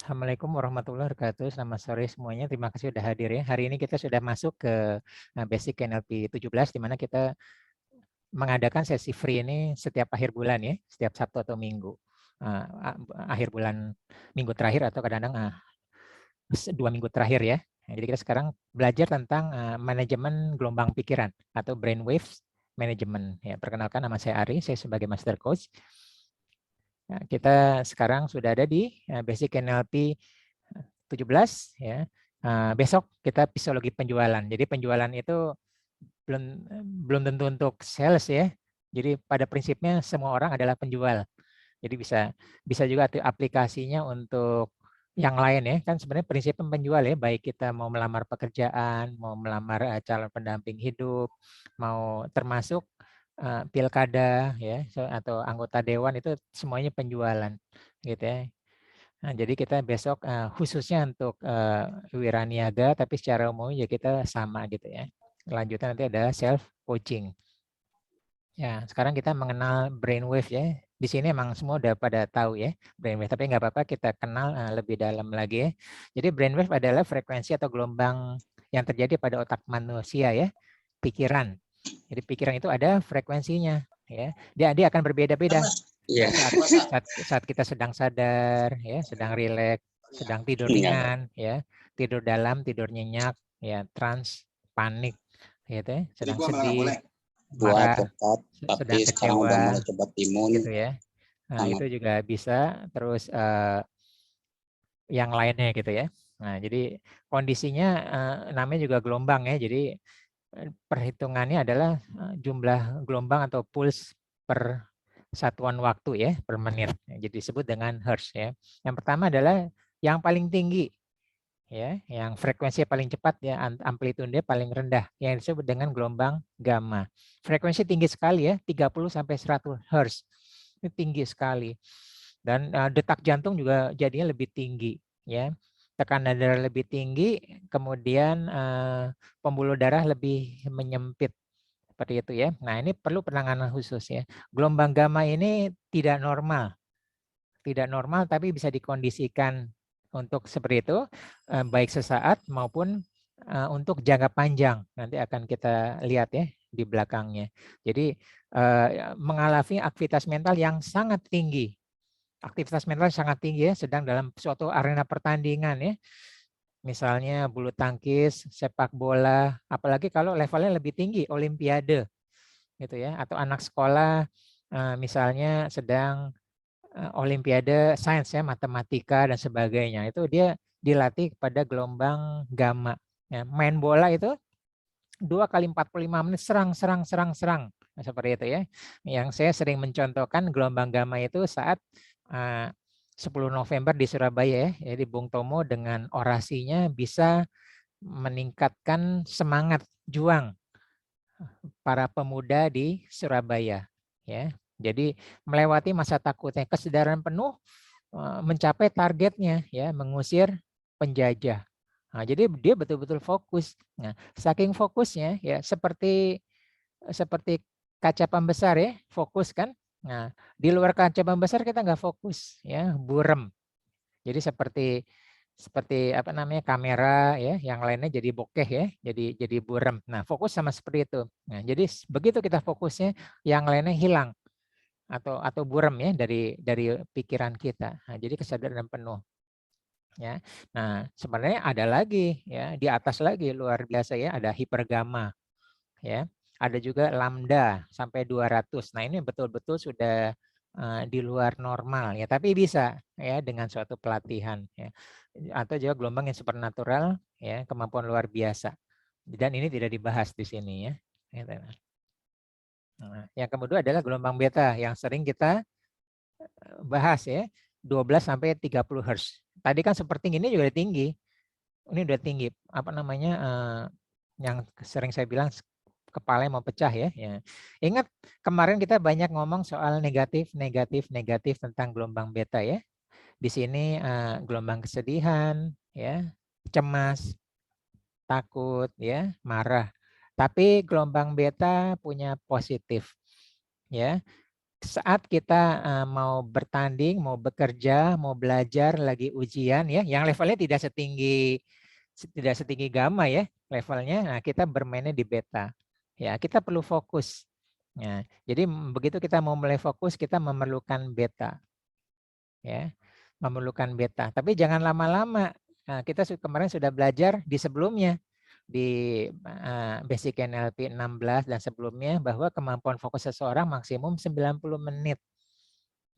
Assalamualaikum warahmatullahi wabarakatuh. Selamat sore semuanya. Terima kasih sudah hadir ya. Hari ini kita sudah masuk ke Basic NLP 17 di mana kita mengadakan sesi free ini setiap akhir bulan ya, setiap Sabtu atau Minggu. Akhir bulan minggu terakhir atau kadang-kadang 2 minggu terakhir ya. Jadi kita sekarang belajar tentang manajemen gelombang pikiran atau brainwave management. Ya, perkenalkan nama saya Ari, saya sebagai master coach. Nah, kita sekarang sudah ada di Basic NLP 17 ya. Besok kita psikologi penjualan. Jadi penjualan itu belum belum tentu untuk sales ya. Jadi pada prinsipnya semua orang adalah penjual. Jadi bisa juga aplikasinya untuk yang lain ya. Kan sebenarnya prinsip penjual ya, baik kita mau melamar pekerjaan, mau melamar calon pendamping hidup, mau termasuk pilkada ya atau anggota dewan itu semuanya penjualan gitu ya. Nah, jadi kita besok khususnya untuk wiraniaga, tapi secara umum ya kita sama gitu ya. Lanjutan nanti ada self coaching. Ya, sekarang kita mengenal brainwave ya. Di sini emang semua udah pada tahu ya brainwave, tapi nggak apa-apa kita kenal lebih dalam lagi ya. Jadi brainwave adalah frekuensi atau gelombang yang terjadi pada otak manusia ya, pikiran. Jadi pikiran itu ada frekuensinya ya. Dia akan berbeda-beda. Iya. Saat kita sedang sadar ya, sedang rileks, sedang tidur ringan ya, tidur dalam, tidur nyenyak ya, trance, panik gitu ya, sedang sedih, marah, Tapi sedang sekarang udah mulai kecewa coba timun. gitu ya. Nah, itu juga bisa terus yang lainnya gitu ya. Nah, jadi kondisinya namanya juga gelombang ya. Jadi perhitungannya adalah jumlah gelombang atau puls per satuan waktu ya, per menit. Jadi disebut dengan hertz ya. Yang pertama adalah yang paling tinggi ya, yang frekuensi paling cepat ya, amplitude paling rendah yang disebut dengan gelombang gamma. Frekuensi tinggi sekali ya, 30 sampai 100 hertz. Ini tinggi sekali. Dan detak jantung juga jadinya lebih tinggi ya. Tekanan darah lebih tinggi, kemudian pembuluh darah lebih menyempit seperti itu ya. Nah, ini perlu penanganan khusus ya. Gelombang gamma ini tidak normal. Tidak normal tapi bisa dikondisikan untuk seperti itu, baik sesaat maupun untuk jangka panjang. Nanti akan kita lihat ya di belakangnya. Jadi mengalami aktivitas mental yang sangat tinggi. Aktivitas mental sangat tinggi ya, sedang dalam suatu arena pertandingan ya. Misalnya bulu tangkis, sepak bola, apalagi kalau levelnya lebih tinggi, olimpiade gitu ya, atau anak sekolah misalnya sedang olimpiade sains ya, matematika dan sebagainya. Itu dia dilatih pada gelombang gamma. Ya, main bola itu 2 kali 45 menit serang. Nah, seperti itu ya. Yang saya sering mencontohkan gelombang gamma itu saat 10 November di Surabaya ya. Jadi Bung Tomo dengan orasinya bisa meningkatkan semangat juang para pemuda di Surabaya ya. Jadi melewati masa takutnya, kesadaran penuh mencapai targetnya ya, mengusir penjajah. Nah, jadi dia betul-betul fokus. Nah, saking fokusnya ya seperti seperti kaca pembesar ya, fokus kan. Nah, di luar kaca pembesar kita nggak fokus ya, burem. Jadi seperti apa namanya kamera ya, yang lainnya jadi bokeh ya, jadi burem. Nah, fokus sama seperti itu. Nah, jadi begitu kita fokusnya, yang lainnya hilang atau burem ya dari pikiran kita. Nah, jadi kesadaran penuh ya. Nah, sebenarnya ada lagi ya, di atas lagi luar biasa ya, ada hipergamma ya. Ada juga lambda sampai 200. Nah, ini betul-betul sudah di luar normal ya, tapi bisa ya dengan suatu pelatihan ya. Atau juga gelombang yang supernatural ya, kemampuan luar biasa. Dan ini tidak dibahas di sini ya. Nah, yang kedua adalah gelombang beta yang sering kita bahas ya, 12 sampai 30 Hz. Tadi kan seperti ini juga tinggi. Ini udah tinggi. Apa namanya yang sering saya bilang kepala mau pecah ya. Ingat kemarin kita banyak ngomong soal negatif tentang gelombang beta ya. Di sini gelombang kesedihan ya, cemas, takut ya, marah. Tapi gelombang beta punya positif ya. saat kita mau bertanding, mau bekerja, mau belajar, lagi ujian ya, yang levelnya tidak setinggi gamma ya levelnya, nah kita bermainnya di beta. Ya, kita perlu fokus. Ya, jadi begitu kita mau mulai fokus, kita memerlukan beta. Ya, memerlukan beta. Tapi jangan lama-lama. Nah, kita kemarin sudah belajar di sebelumnya di Basic NLP 16 dan sebelumnya bahwa kemampuan fokus seseorang maksimum 90 menit.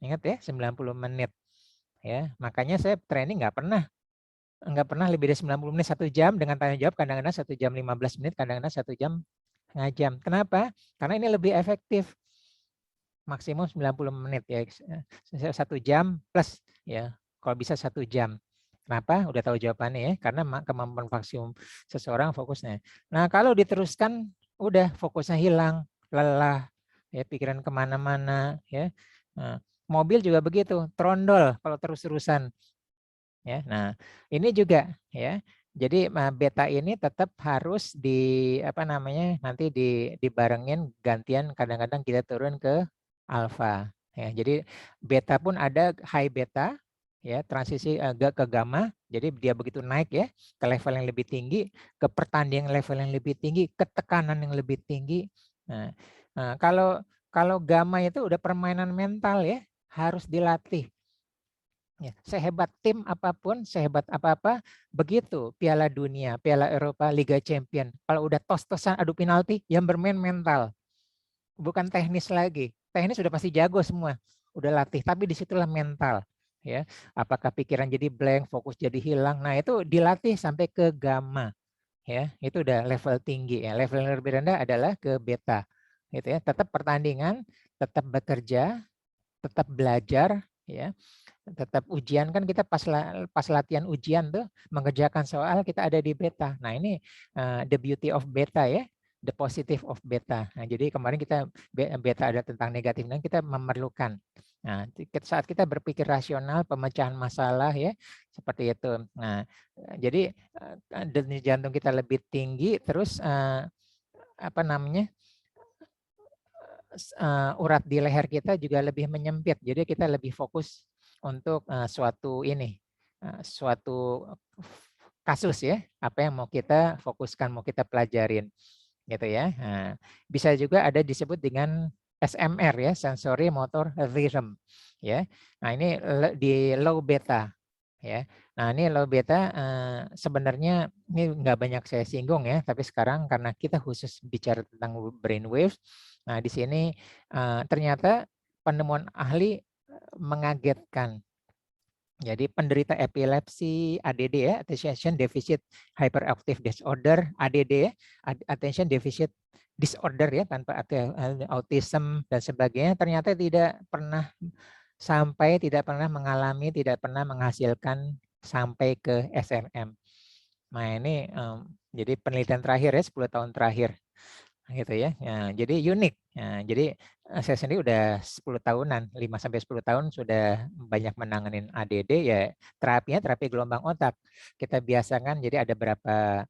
Ingat ya, 90 menit. Ya, makanya saya training nggak pernah lebih dari 90 menit 1 jam dengan tanya jawab, kadang-kadang 1 jam 15 menit, kadang-kadang 1 jam setengah jam. Kenapa? Karena ini lebih efektif. Maksimum 90 menit ya. 1 jam plus ya. Kalau bisa 1 jam. Kenapa? Udah tahu jawabannya ya. Karena kemampuan maksimum seseorang fokusnya. Nah, kalau diteruskan udah fokusnya hilang, lelah, ya pikiran kemana-mana ya. Nah, mobil juga begitu, trondol kalau terus-terusan. Ya, nah ini juga ya. Jadi beta ini tetap harus nanti dibarengin gantian kadang-kadang kita turun ke alfa. Ya, jadi beta pun ada high beta ya, transisi agak ke gamma. Jadi dia begitu naik ya ke level yang lebih tinggi, ke pertandingan level yang lebih tinggi, ke tekanan yang lebih tinggi. Nah, kalau gamma itu udah permainan mental ya, harus dilatih. Ya, sehebat tim apapun, sehebat apa-apa, begitu Piala Dunia, Piala Eropa, Liga Champion. Kalau udah tos-tosan adu penalti, yang bermain mental, bukan teknis lagi. Teknis sudah pasti jago semua, udah latih. Tapi disitulah mental, ya. Apakah pikiran jadi blank, fokus jadi hilang? Nah itu dilatih sampai ke gamma, ya. Itu udah level tinggi ya. Level yang lebih rendah adalah ke beta, gitu ya. Tetap pertandingan, tetap bekerja, tetap belajar, ya. Tetap ujian kan kita pas latihan ujian tuh mengerjakan soal kita ada di beta. Nah ini the beauty of beta ya, the positive of beta. Nah jadi kemarin kita beta ada tentang negatif dan kita memerlukan. Nah saat kita berpikir rasional, pemecahan masalah ya seperti itu. Nah jadi denyut jantung kita lebih tinggi, terus urat di leher kita juga lebih menyempit. Jadi kita lebih fokus untuk suatu kasus ya, apa yang mau kita fokuskan, mau kita pelajarin, gitu ya. Nah, bisa juga ada disebut dengan SMR ya, sensory motor rhythm ya. Nah ini di low beta ya. Nah ini low beta sebenarnya ini nggak banyak saya singgung ya, tapi sekarang karena kita khusus bicara tentang brain waves, nah di sini ternyata penemuan ahli mengagetkan. Jadi penderita epilepsi, ADD ya, Attention Deficit Hyperactive Disorder, ADD ya, Attention Deficit Disorder ya, tanpa autism dan sebagainya, ternyata tidak pernah mengalami, tidak pernah menghasilkan sampai ke SNM. Nah ini jadi penelitian terakhir ya, 10 tahun terakhir gitu ya. Nah, jadi unik. Nah, jadi saya sendiri udah 10 tahunan, 5-10 tahun sudah banyak menanganin ADD ya, terapinya terapi gelombang otak. Kita biasakan jadi ada berapa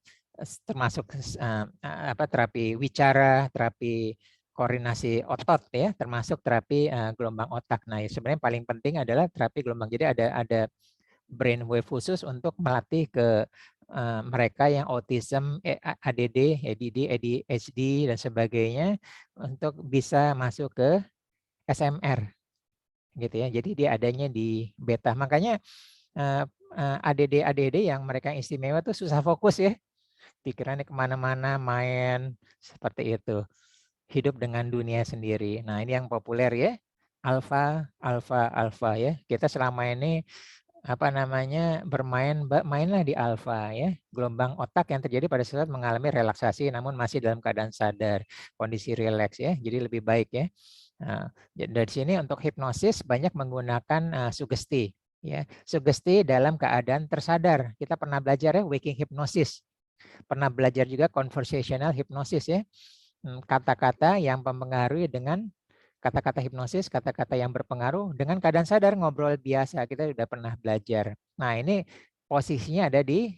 termasuk terapi wicara, terapi koordinasi otot ya, termasuk terapi gelombang otak. Nah, sebenarnya paling penting adalah terapi gelombang. Jadi ada brainwave khusus untuk melatih ke mereka yang autism, ADD, ADHD dan sebagainya untuk bisa masuk ke SMR gitu ya. Jadi dia adanya di beta. Makanya ADD yang mereka istimewa tuh susah fokus ya. Pikirannya kemana-mana, main seperti itu. Hidup dengan dunia sendiri. Nah ini yang populer ya. Alfa, alfa, alfa ya. Kita selama ini mainlah di alfa ya, gelombang otak yang terjadi pada saat mengalami relaksasi namun masih dalam keadaan sadar, kondisi rileks ya, jadi lebih baik ya. Nah, dari sini untuk hipnosis banyak menggunakan sugesti ya, sugesti dalam keadaan tersadar. Kita pernah belajar ya waking hypnosis, pernah belajar juga conversational hypnosis ya, kata-kata yang mempengaruhi dengan kata-kata hipnosis, kata-kata yang berpengaruh dengan keadaan sadar, ngobrol biasa, kita sudah pernah belajar. Nah ini posisinya ada di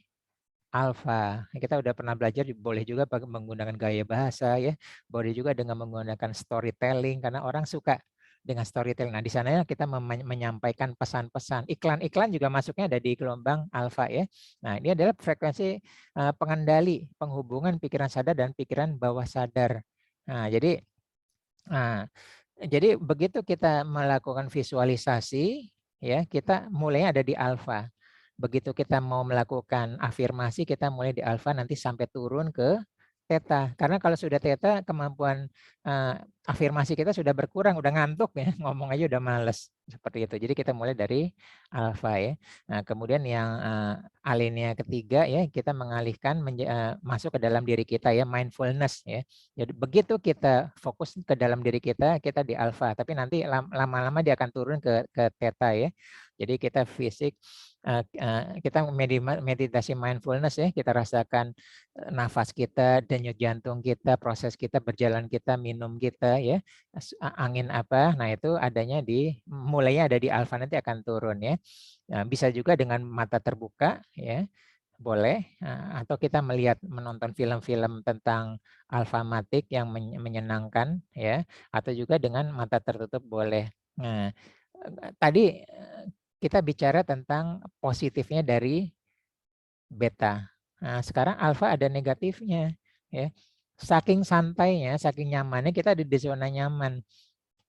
alfa. Kita udah pernah belajar, boleh juga menggunakan gaya bahasa ya, boleh juga dengan menggunakan storytelling karena orang suka dengan storytelling. Nah, di sana kita menyampaikan pesan-pesan. Iklan-iklan juga masuknya ada di gelombang alfa ya. Nah, ini adalah frekuensi pengendali penghubungan pikiran sadar dan pikiran bawah sadar. Nah, jadi begitu kita melakukan visualisasi ya, kita mulainya ada di alfa. Begitu kita mau melakukan afirmasi, kita mulai di alfa nanti sampai turun ke theta. Karena kalau sudah theta, kemampuan afirmasi kita sudah berkurang, udah ngantuk ya, ngomong aja udah males seperti itu. Jadi kita mulai dari alfa ya. Nah, kemudian yang alinea ketiga ya, kita mengalihkan masuk ke dalam diri kita ya, mindfulness ya. Jadi begitu kita fokus ke dalam diri kita di alfa, tapi nanti lama-lama dia akan turun ke theta ya. Jadi kita fisik, kita meditasi mindfulness ya, kita rasakan nafas kita, denyut jantung kita, proses kita, berjalan kita, minum kita ya, angin apa, nah itu adanya mulainya ada di alfa, nanti akan turun ya. Nah, bisa juga dengan mata terbuka ya, boleh, atau kita menonton film-film tentang alfamatik yang menyenangkan ya, atau juga dengan mata tertutup boleh. Nah, tadi kita bicara tentang positifnya dari beta. Nah, sekarang alfa ada negatifnya ya. Saking santainya, saking nyamannya kita ada di zona nyaman.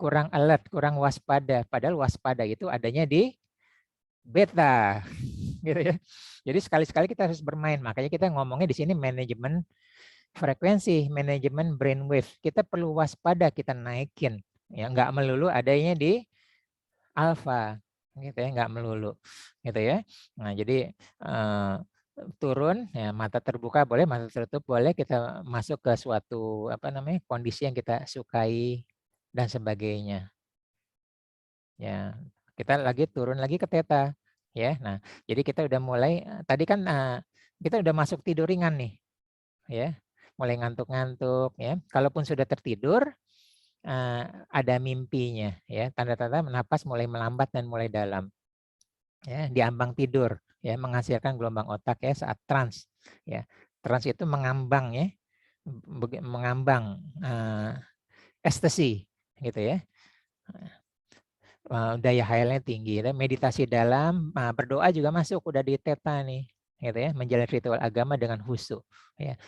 Kurang alert, kurang waspada. Padahal waspada itu adanya di beta. Gitu ya. Jadi sekali-sekali kita harus bermain. Makanya kita ngomongnya di sini manajemen frekuensi, manajemen brainwave. Kita perlu waspada, kita naikin. Ya, nggak melulu adanya di alfa. Gitu ya, nggak melulu. Gitu ya. Nah, jadi turun ya, mata terbuka boleh, mata tertutup boleh, kita masuk ke suatu kondisi yang kita sukai dan sebagainya ya. Kita turun lagi ke theta ya. Nah, jadi kita udah mulai tadi kan kita udah masuk tidur ringan nih ya, mulai ngantuk-ngantuk ya. Kalaupun sudah tertidur ada mimpinya ya, tanda-tanda napas mulai melambat dan mulai dalam ya, di ambang tidur ya, menghasilkan gelombang otak ya saat trans ya. Trans itu mengambang ya, mengambang ekstasi gitu ya. Daya hayalnya tinggi. Meditasi dalam, berdoa juga masuk udah di theta nih, gitu ya, menjalani ritual agama dengan khusyuk. Ya.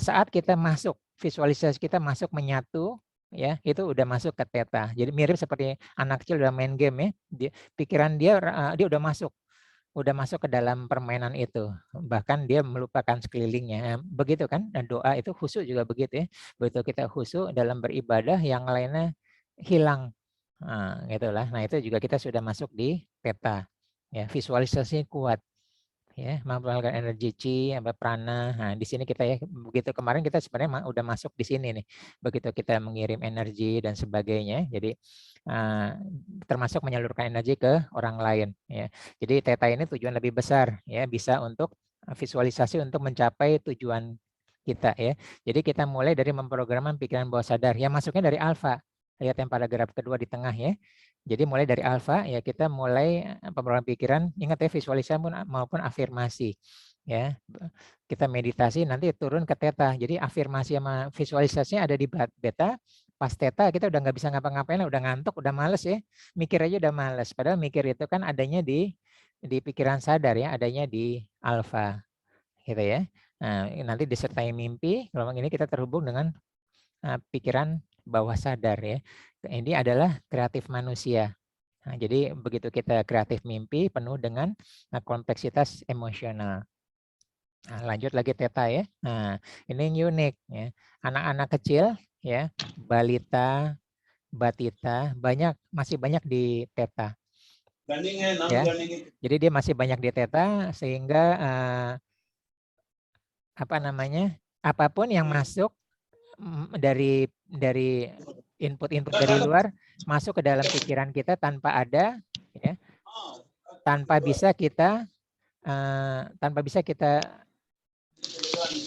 Saat kita masuk, visualisasi kita masuk menyatu, ya itu udah masuk ke theta. Jadi mirip seperti anak kecil udah main game ya, pikiran dia udah masuk ke dalam permainan itu, bahkan dia melupakan sekelilingnya. Begitu kan, dan doa itu khusyuk juga begitu ya. Begitu kita khusyuk dalam beribadah, yang lainnya hilang. Nah, gitulah. Nah, itu juga kita sudah masuk di theta. Ya, visualisasinya kuat. Ya, mengeluarkan energi chi, prana. Nah, di sini kita ya, begitu kemarin kita sebenarnya udah masuk di sini nih. Begitu kita mengirim energi dan sebagainya. Jadi termasuk menyalurkan energi ke orang lain ya. Jadi theta ini tujuan lebih besar ya, bisa untuk visualisasi untuk mencapai tujuan kita ya. Jadi kita mulai dari memprogramkan pikiran bawah sadar. Yang masuknya dari alfa. Lihat yang paragraf kedua di tengah ya. Jadi mulai dari alfa ya, kita mulai pemrograman pikiran, ingat ya, visualisasi maupun afirmasi ya. Kita meditasi nanti turun ke theta. Jadi afirmasi sama visualisasinya ada di beta. Pas theta kita udah nggak bisa ngapa-ngapain, udah ngantuk, udah males ya. Mikir aja udah males. Padahal mikir itu kan adanya di pikiran sadar ya, adanya di alfa. Gitu ya. Nah, nanti disertai mimpi, kalau ini kita terhubung dengan pikiran bawah sadar ya. Ini adalah kreatif manusia. Nah, jadi begitu kita kreatif mimpi penuh dengan kompleksitas emosional. Nah, lanjut lagi theta ya. Nah, ini unik ya. Anak-anak kecil ya, balita, batita, masih banyak di theta. Ya. Jadi dia masih banyak di theta sehingga apapun yang masuk dari input-input dari luar masuk ke dalam pikiran kita tanpa ada ya, tanpa bisa kita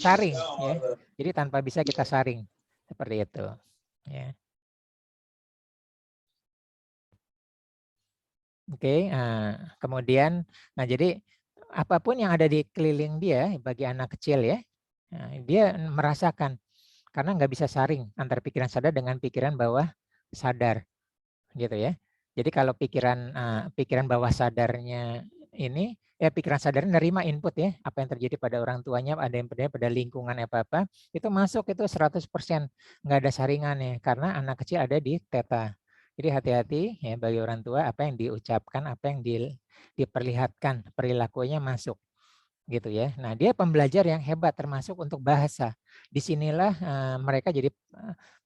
saring ya. Jadi tanpa bisa kita saring seperti itu ya. Oke, kemudian jadi apapun yang ada di keliling dia bagi anak kecil ya, dia merasakan karena nggak bisa saring antara pikiran sadar dengan pikiran bawah sadar. gitu ya. Jadi kalau pikiran bawah sadarnya ini, ya pikiran sadarnya nerima input ya, apa yang terjadi pada orang tuanya, ada yang pada lingkungan apa-apa, itu masuk itu 100%, nggak ada saringannya, karena anak kecil ada di theta. Jadi hati-hati ya bagi orang tua, apa yang diucapkan, apa yang diperlihatkan, perilakunya masuk gitu ya. Nah, dia pembelajar yang hebat termasuk untuk bahasa. Disinilah mereka jadi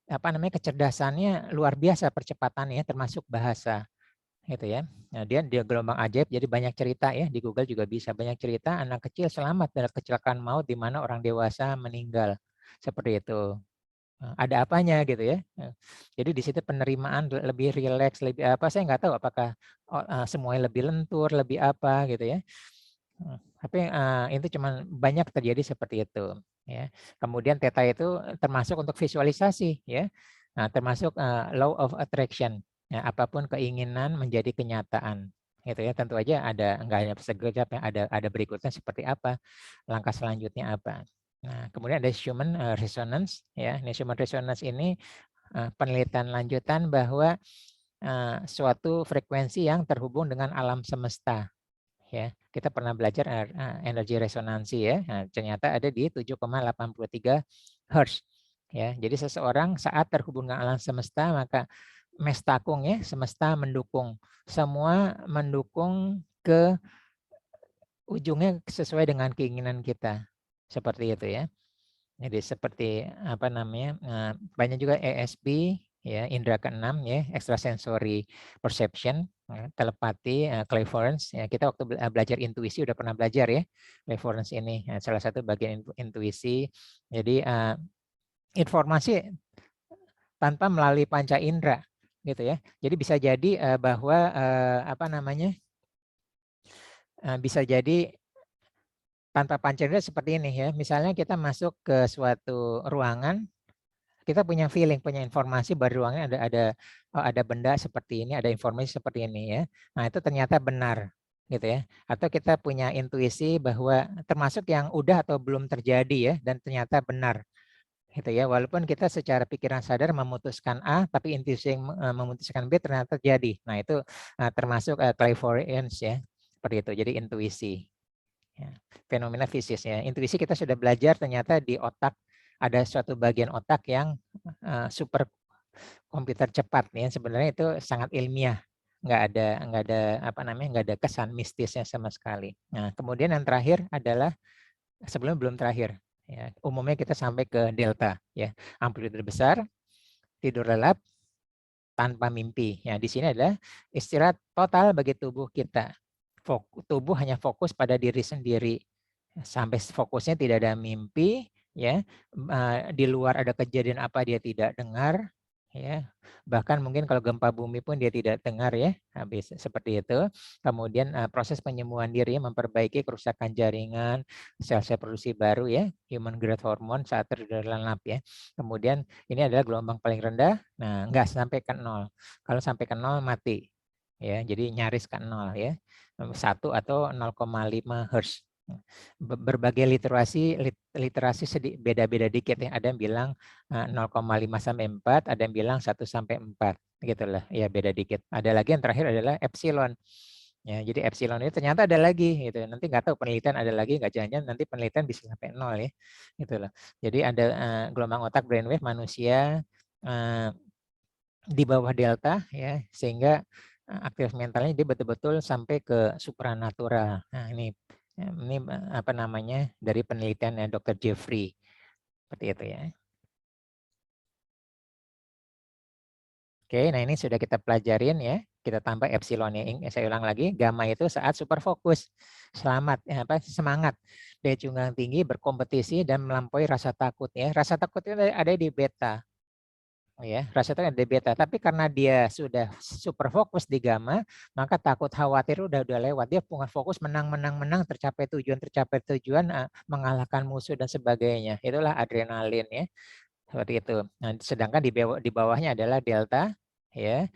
kecerdasannya luar biasa percepatannya termasuk bahasa gitu ya. Nah, dia gelombang ajaib jadi banyak cerita ya, di Google juga bisa banyak cerita anak kecil selamat dari kecelakaan maut di mana orang dewasa meninggal. Seperti itu. Ada apanya gitu ya. Jadi di situ penerimaan lebih rileks, lebih apa saya nggak tahu apakah semuanya lebih lentur, lebih apa gitu ya. Tapi itu cuman banyak terjadi seperti itu ya. Kemudian theta itu termasuk untuk visualisasi ya. Nah, termasuk law of attraction ya, apapun keinginan menjadi kenyataan gitu ya. Tentu aja ada enggak hanya sekejap ya, ada berikutnya seperti apa, langkah selanjutnya apa. Nah, kemudian ada human resonance ya. Ini human resonance ini penelitian lanjutan bahwa suatu frekuensi yang terhubung dengan alam semesta ya. Kita pernah belajar energi resonansi ya. Nah, ternyata ada di 7,83 Hz ya. Jadi seseorang saat terhubung dengan alam semesta maka mestakung ya, semesta mendukung. Semua mendukung ke ujungnya sesuai dengan keinginan kita. Seperti itu ya. Jadi seperti banyak juga ESP ya, indera keenam ya, extrasensory perception, telepati, clairvoyance ya. Kita waktu belajar intuisi udah pernah belajar ya, clairvoyance ini salah satu bagian intuisi. Jadi informasi tanpa melalui panca indera gitu ya. Jadi bisa jadi bahwa bisa jadi tanpa panca indera seperti ini ya. Misalnya kita masuk ke suatu ruangan, kita punya feeling, punya informasi bahwa ruangnya ada benda seperti ini, ada informasi seperti ini ya. Nah, itu ternyata benar gitu ya. Atau kita punya intuisi bahwa termasuk yang udah atau belum terjadi ya dan ternyata benar gitu ya. Walaupun kita secara pikiran sadar memutuskan A tapi intuisi yang memutuskan B ternyata terjadi. Nah, itu termasuk clairvoyance ya. Seperti itu. Jadi intuisi. Ya, fenomena fisis ya. Intuisi kita sudah belajar ternyata di otak ada suatu bagian otak yang super komputer cepat ya. Sebenarnya itu sangat ilmiah. Nggak ada kesan mistisnya sama sekali. Nah, kemudian yang terakhir adalah sebelum belum terakhir ya. Umumnya kita sampai ke delta ya. Amplitude besar, tidur lelap tanpa mimpi. Ya, di sini adalah istirahat total bagi tubuh kita. Tubuh hanya fokus pada diri sendiri sampai fokusnya tidak ada mimpi ya, di luar ada kejadian apa dia tidak dengar ya, bahkan mungkin kalau gempa bumi pun dia tidak dengar ya, habis seperti itu. Kemudian proses penyembuhan diri memperbaiki kerusakan jaringan, sel-sel produksi baru ya, human growth hormone saat terlelap ya. Kemudian ini adalah gelombang paling rendah, nah nggak sampai ke 0. Kalau sampai ke 0 mati ya, jadi nyaris ke 0 ya, 1 atau 0,5 Hz. Berbagai literasi beda-beda dikit ya. Ada yang bilang 0,5 sampai 4, ada yang bilang 1 sampai 4 gitulah. Ya beda dikit. Ada lagi yang terakhir adalah epsilon. Ya, jadi epsilon itu ternyata ada lagi gitu. Nanti nggak tahu penelitian ada lagi nggak, jangan-jangan nanti penelitian bisa sampai 0 ya. Gitu loh. Jadi ada gelombang otak brainwave manusia di bawah delta ya, sehingga aktivitas mentalnya dia betul-betul sampai ke supranatural. Nah, ini dari penelitian Dr. Jeffrey seperti itu ya. Oke, nah ini sudah kita pelajarin ya. Kita tambah epsilonnya. Saya ulang lagi, gamma itu saat super fokus, selamat, semangat, daya tunggang tinggi, berkompetisi dan melampaui rasa takut ya. Rasa takut itu ada di beta. Ya, rasa takut ada di beta. Tapi karena dia sudah super fokus di gamma, maka takut khawatir udah lewat. Dia punya fokus menang, tercapai tujuan, mengalahkan musuh dan sebagainya. Itulah adrenalin ya. Seperti itu. Nah, sedangkan di bawahnya adalah delta ya.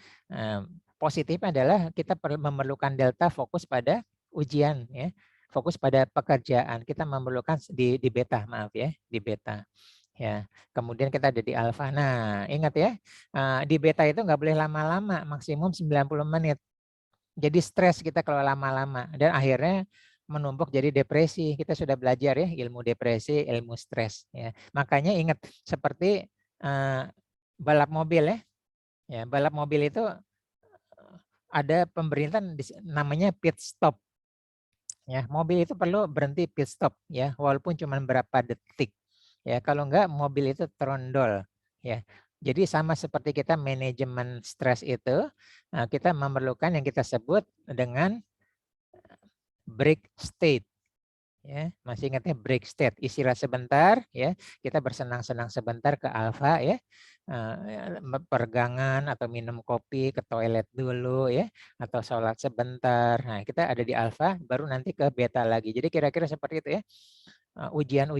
Positifnya adalah kita memerlukan delta fokus pada ujian ya. Fokus pada pekerjaan. Kita memerlukan di beta, maaf ya, di beta. Ya, kemudian kita ada di alfa. Nah, ingat ya, di beta itu nggak boleh lama-lama, maksimum 90 menit. Jadi stres kita kalau lama-lama dan akhirnya menumpuk jadi depresi. Kita sudah belajar ya ilmu depresi, ilmu stres ya. Makanya ingat seperti balap mobil ya. Ya, balap mobil itu ada pemerintahan namanya pit stop. Ya, mobil itu perlu berhenti pit stop ya, walaupun cuma berapa detik. Ya, kalau enggak mobil itu trondol ya. Jadi sama seperti kita manajemen stres itu, kita memerlukan yang kita sebut dengan break state. Ya, masih ingatnya break state, istirahat sebentar ya, kita bersenang-senang sebentar ke alfa ya, peregangan atau minum kopi, ke toilet dulu ya, atau sholat sebentar. Nah, kita ada di alfa, baru nanti ke beta lagi. Jadi kira-kira seperti itu ya. Ujian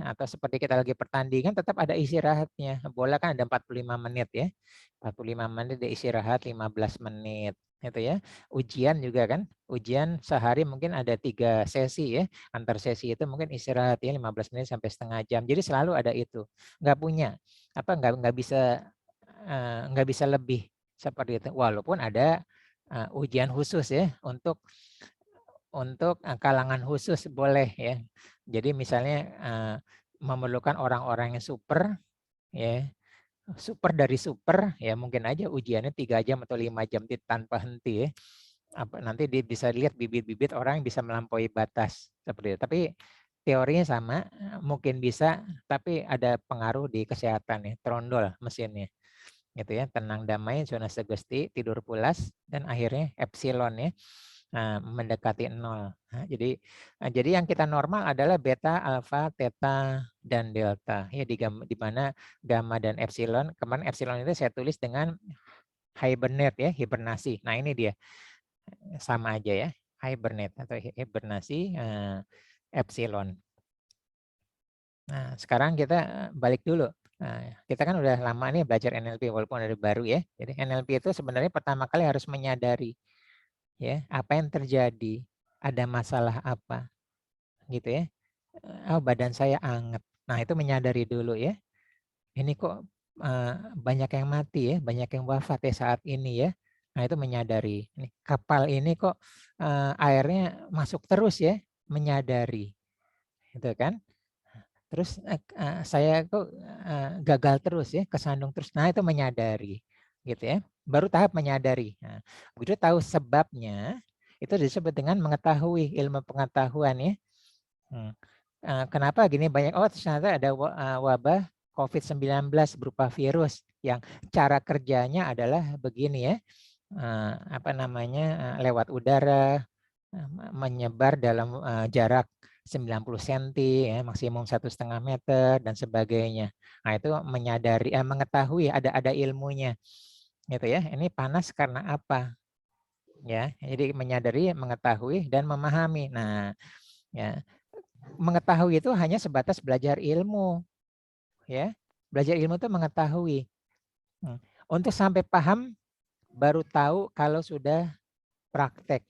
atau seperti kita lagi pertandingan tetap ada istirahatnya. Bola kan ada 45 menit ya. 45 menit dia istirahat 15 menit itu ya. Ujian juga kan. Ujian sehari mungkin ada 3 sesi ya. Antar sesi itu mungkin istirahat ya 15 menit sampai setengah jam. Jadi selalu ada itu. Nggak punya nggak bisa lebih seperti itu. Walaupun ada ujian khusus ya untuk kalangan khusus boleh ya. Jadi misalnya memerlukan orang-orang yang super ya, super dari super ya, mungkin aja ujiannya 3 jam atau 5 jam tanpa henti ya. Nanti bisa lihat bibit-bibit orang yang bisa melampaui batas seperti itu. Tapi teorinya sama, mungkin bisa, tapi ada pengaruh di kesehatan ya, trondol mesinnya. Gitu ya, tenang damai, zona sugesti, tidur pulas, dan akhirnya epsilon ya. Mendekati 0. Jadi yang kita normal adalah beta, alfa, theta, dan delta. Ya, di mana gamma dan epsilon. Kemarin epsilon itu saya tulis dengan hibernate ya, hibernasi. Nah, ini dia. Sama aja ya, hibernate atau hibernasi epsilon. Nah, sekarang kita balik dulu. Nah, kita kan udah lama nih belajar NLP walaupun ada baru ya. Jadi NLP itu sebenarnya pertama kali harus menyadari ya, apa yang terjadi, ada masalah apa, gitu ya. Oh, badan saya anget. Nah, itu menyadari dulu ya. Ini kok banyak yang mati ya, banyak yang wafat ya saat ini ya. Nah, itu menyadari. Ini kapal ini kok airnya masuk terus ya, menyadari. Gitu kan? Terus saya kok gagal terus ya, kesandung terus. Nah, itu menyadari. Gitu ya. Baru tahap menyadari. Nah, begitu tahu sebabnya, itu disebut dengan mengetahui, ilmu pengetahuan ya. Kenapa gini banyak, oh ternyata ada wabah COVID-19 berupa virus yang cara kerjanya adalah begini ya, lewat udara, menyebar dalam jarak 90 cm ya, maksimum 1,5 meter dan sebagainya. Nah, itu menyadari, mengetahui ada ilmunya gitu ya. Ini panas karena apa? Ya, jadi menyadari, mengetahui dan memahami. Nah, ya, mengetahui itu hanya sebatas belajar ilmu ya. Belajar ilmu itu mengetahui. Untuk sampai paham baru tahu kalau sudah praktek,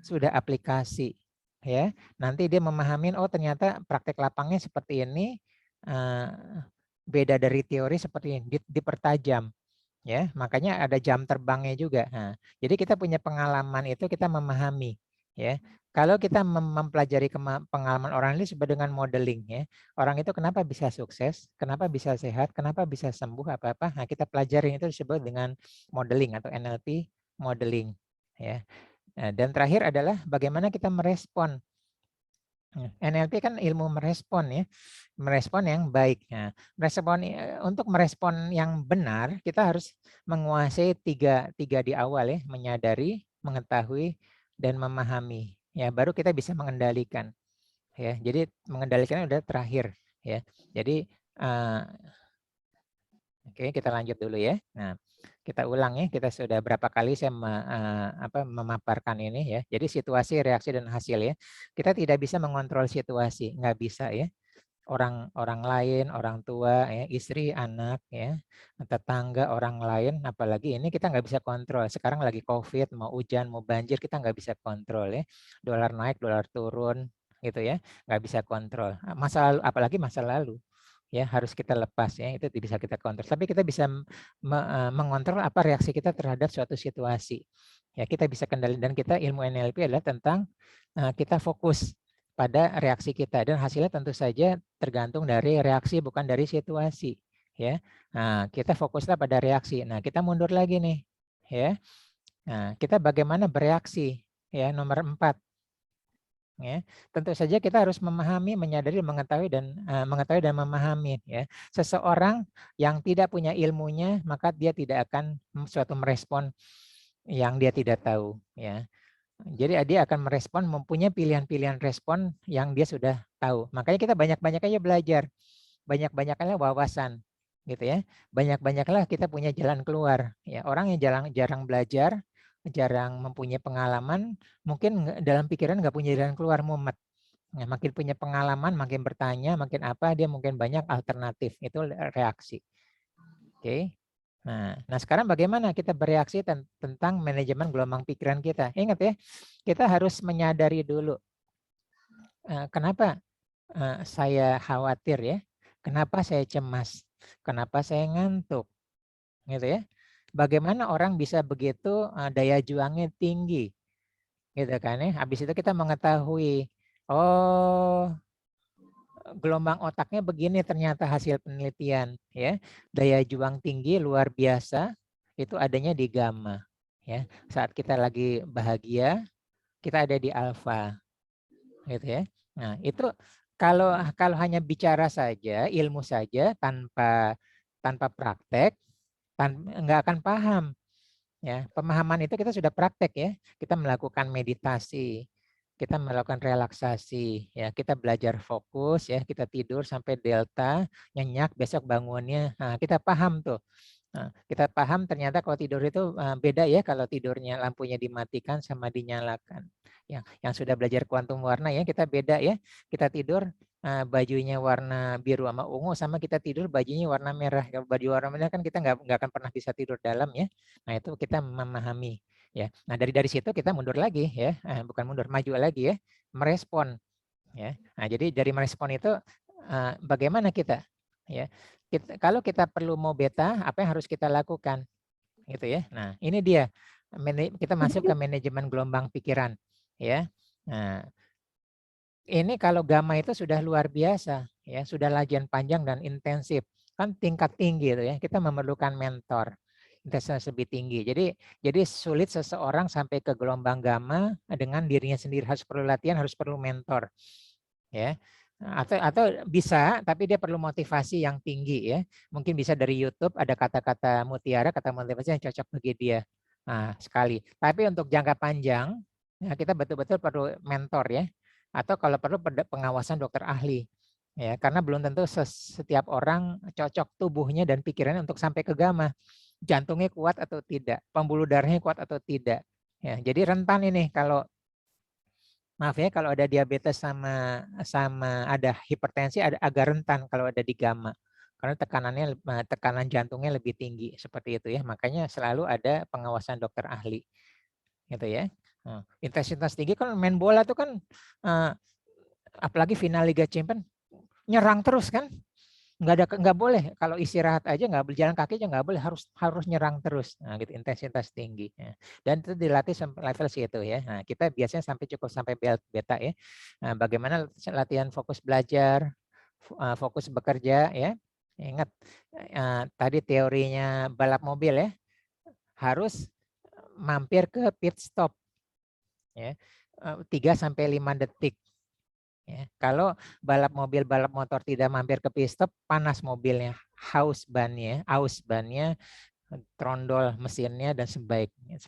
sudah aplikasi ya. Nanti dia memahami, oh ternyata praktek lapangnya seperti ini, beda dari teori seperti ini, dipertajam ya. Makanya ada jam terbangnya juga. Nah, jadi kita punya pengalaman itu, kita memahami ya. Kalau kita mempelajari pengalaman orang ini disebut dengan modeling ya. Orang itu kenapa bisa sukses, kenapa bisa sehat, kenapa bisa sembuh apa-apa. Nah, kita pelajari itu disebut dengan modeling atau NLP modeling ya. Nah, dan terakhir adalah bagaimana kita merespon. NLP kan ilmu merespon ya, merespon yang baik. Nah, untuk merespon yang benar kita harus menguasai tiga di awal ya, menyadari, mengetahui, dan memahami. Ya, baru kita bisa mengendalikan. Ya, jadi mengendalikan udah terakhir. Ya, jadi oke, kita lanjut dulu ya. Nah, kita ulang ya, kita sudah berapa kali saya memaparkan ini ya. Jadi situasi, reaksi, dan hasil ya. Kita tidak bisa mengontrol situasi, nggak bisa ya. Orang lain, orang tua, ya, istri, anak, ya, tetangga, orang lain, apalagi ini kita nggak bisa kontrol. Sekarang lagi COVID, mau hujan, mau banjir, kita nggak bisa kontrol ya. Dolar naik, dolar turun, gitu ya, nggak bisa kontrol. Masa lalu, apalagi masa lalu. ya, harus kita lepas ya, itu bisa kita kontrol. Tapi kita bisa mengontrol apa reaksi kita terhadap suatu situasi. Ya, kita bisa kendali, dan kita ilmu NLP adalah tentang kita fokus pada reaksi kita, dan hasilnya tentu saja tergantung dari reaksi bukan dari situasi ya. Nah, kita fokuslah pada reaksi. Nah, kita mundur lagi nih ya. Nah, kita bagaimana bereaksi ya, nomor 4 ya. Tentu saja kita harus memahami, menyadari, mengetahui dan memahami ya. Seseorang yang tidak punya ilmunya, maka dia tidak akan suatu merespon yang dia tidak tahu ya. Jadi dia akan merespon, mempunyai pilihan-pilihan respon yang dia sudah tahu. Makanya kita banyak-banyak aja belajar, banyak-banyaklah wawasan gitu ya. Banyak-banyaklah kita punya jalan keluar ya. Orang yang jarang belajar, jarang mempunyai pengalaman, mungkin dalam pikiran nggak punya jalan keluar, mumet. Nah, makin punya pengalaman, makin bertanya, makin apa, dia mungkin banyak alternatif. Itu reaksi. Oke. Nah sekarang bagaimana kita bereaksi tentang manajemen gelombang pikiran kita? Ingat ya, kita harus menyadari dulu kenapa saya khawatir ya, kenapa saya cemas, kenapa saya ngantuk, gitu ya. Bagaimana orang bisa begitu daya juangnya tinggi, gitu kan ya. Habis itu kita mengetahui, oh, gelombang otaknya begini ternyata hasil penelitian ya. Daya juang tinggi luar biasa itu adanya di gamma ya. Saat kita lagi bahagia, kita ada di alfa gitu ya. Nah, itu kalau kalau hanya bicara saja, ilmu saja tanpa praktek, nggak akan paham ya. Pemahaman itu kita sudah praktek ya. Kita melakukan meditasi, kita melakukan relaksasi ya, kita belajar fokus ya, kita tidur sampai delta, nyenyak, besok bangunnya. Nah, kita paham tuh. Nah, kita paham ternyata kalau tidur itu beda ya, kalau tidurnya lampunya dimatikan sama dinyalakan. Yang sudah belajar kuantum warna ya, kita beda ya. Kita tidur bajunya warna biru sama ungu, sama kita tidur bajunya warna merah. Kalau baju warna merah kan kita nggak akan pernah bisa tidur dalam ya. Nah itu kita memahami ya. Nah dari situ kita mundur lagi ya, bukan mundur, maju lagi ya, merespon ya. Nah jadi dari merespon itu bagaimana kita ya. Kalau kita perlu mau beta, apa yang harus kita lakukan gitu ya. Nah ini dia, kita masuk ke manajemen gelombang pikiran ya. Nah ini kalau gamma itu sudah luar biasa ya, sudah lajian panjang dan intensif, kan tingkat tinggi itu ya. Kita memerlukan mentor intensitas lebih tinggi. Jadi sulit seseorang sampai ke gelombang gamma dengan dirinya sendiri, harus perlu latihan, harus perlu mentor ya. Atau bisa, tapi dia perlu motivasi yang tinggi ya. Mungkin bisa dari YouTube, ada kata-kata mutiara, kata motivasi yang cocok bagi dia. Nah, sekali. Tapi untuk jangka panjang, ya kita betul-betul perlu mentor ya. Atau kalau perlu pengawasan dokter ahli. Ya, karena belum tentu setiap orang cocok tubuhnya dan pikirannya untuk sampai ke gamma. Jantungnya kuat atau tidak, pembuluh darahnya kuat atau tidak. Ya, jadi rentan ini kalau maaf ya, kalau ada diabetes sama ada hipertensi, agak rentan kalau ada di gamma. Karena tekanan jantungnya lebih tinggi seperti itu ya. Makanya selalu ada pengawasan dokter ahli. Gitu ya. Intensitas tinggi kan main bola tuh kan apalagi final Liga Champions nyerang terus kan. Nggak boleh kalau istirahat aja, nggak berjalan kaki aja nggak boleh, harus nyerang terus. Nah, gitu, intensitas tinggi ya. Dan itu dilatih sampai level situ ya. Nah, kita biasanya cukup sampai beta ya. Nah, bagaimana latihan fokus belajar, fokus bekerja ya. Ingat tadi teorinya balap mobil ya, harus mampir ke pit stop ya, 3-5 detik. Ya, kalau balap mobil, balap motor tidak mampir ke pit stop, panas mobilnya, aus bannya, trondol mesinnya dan sebaiknya.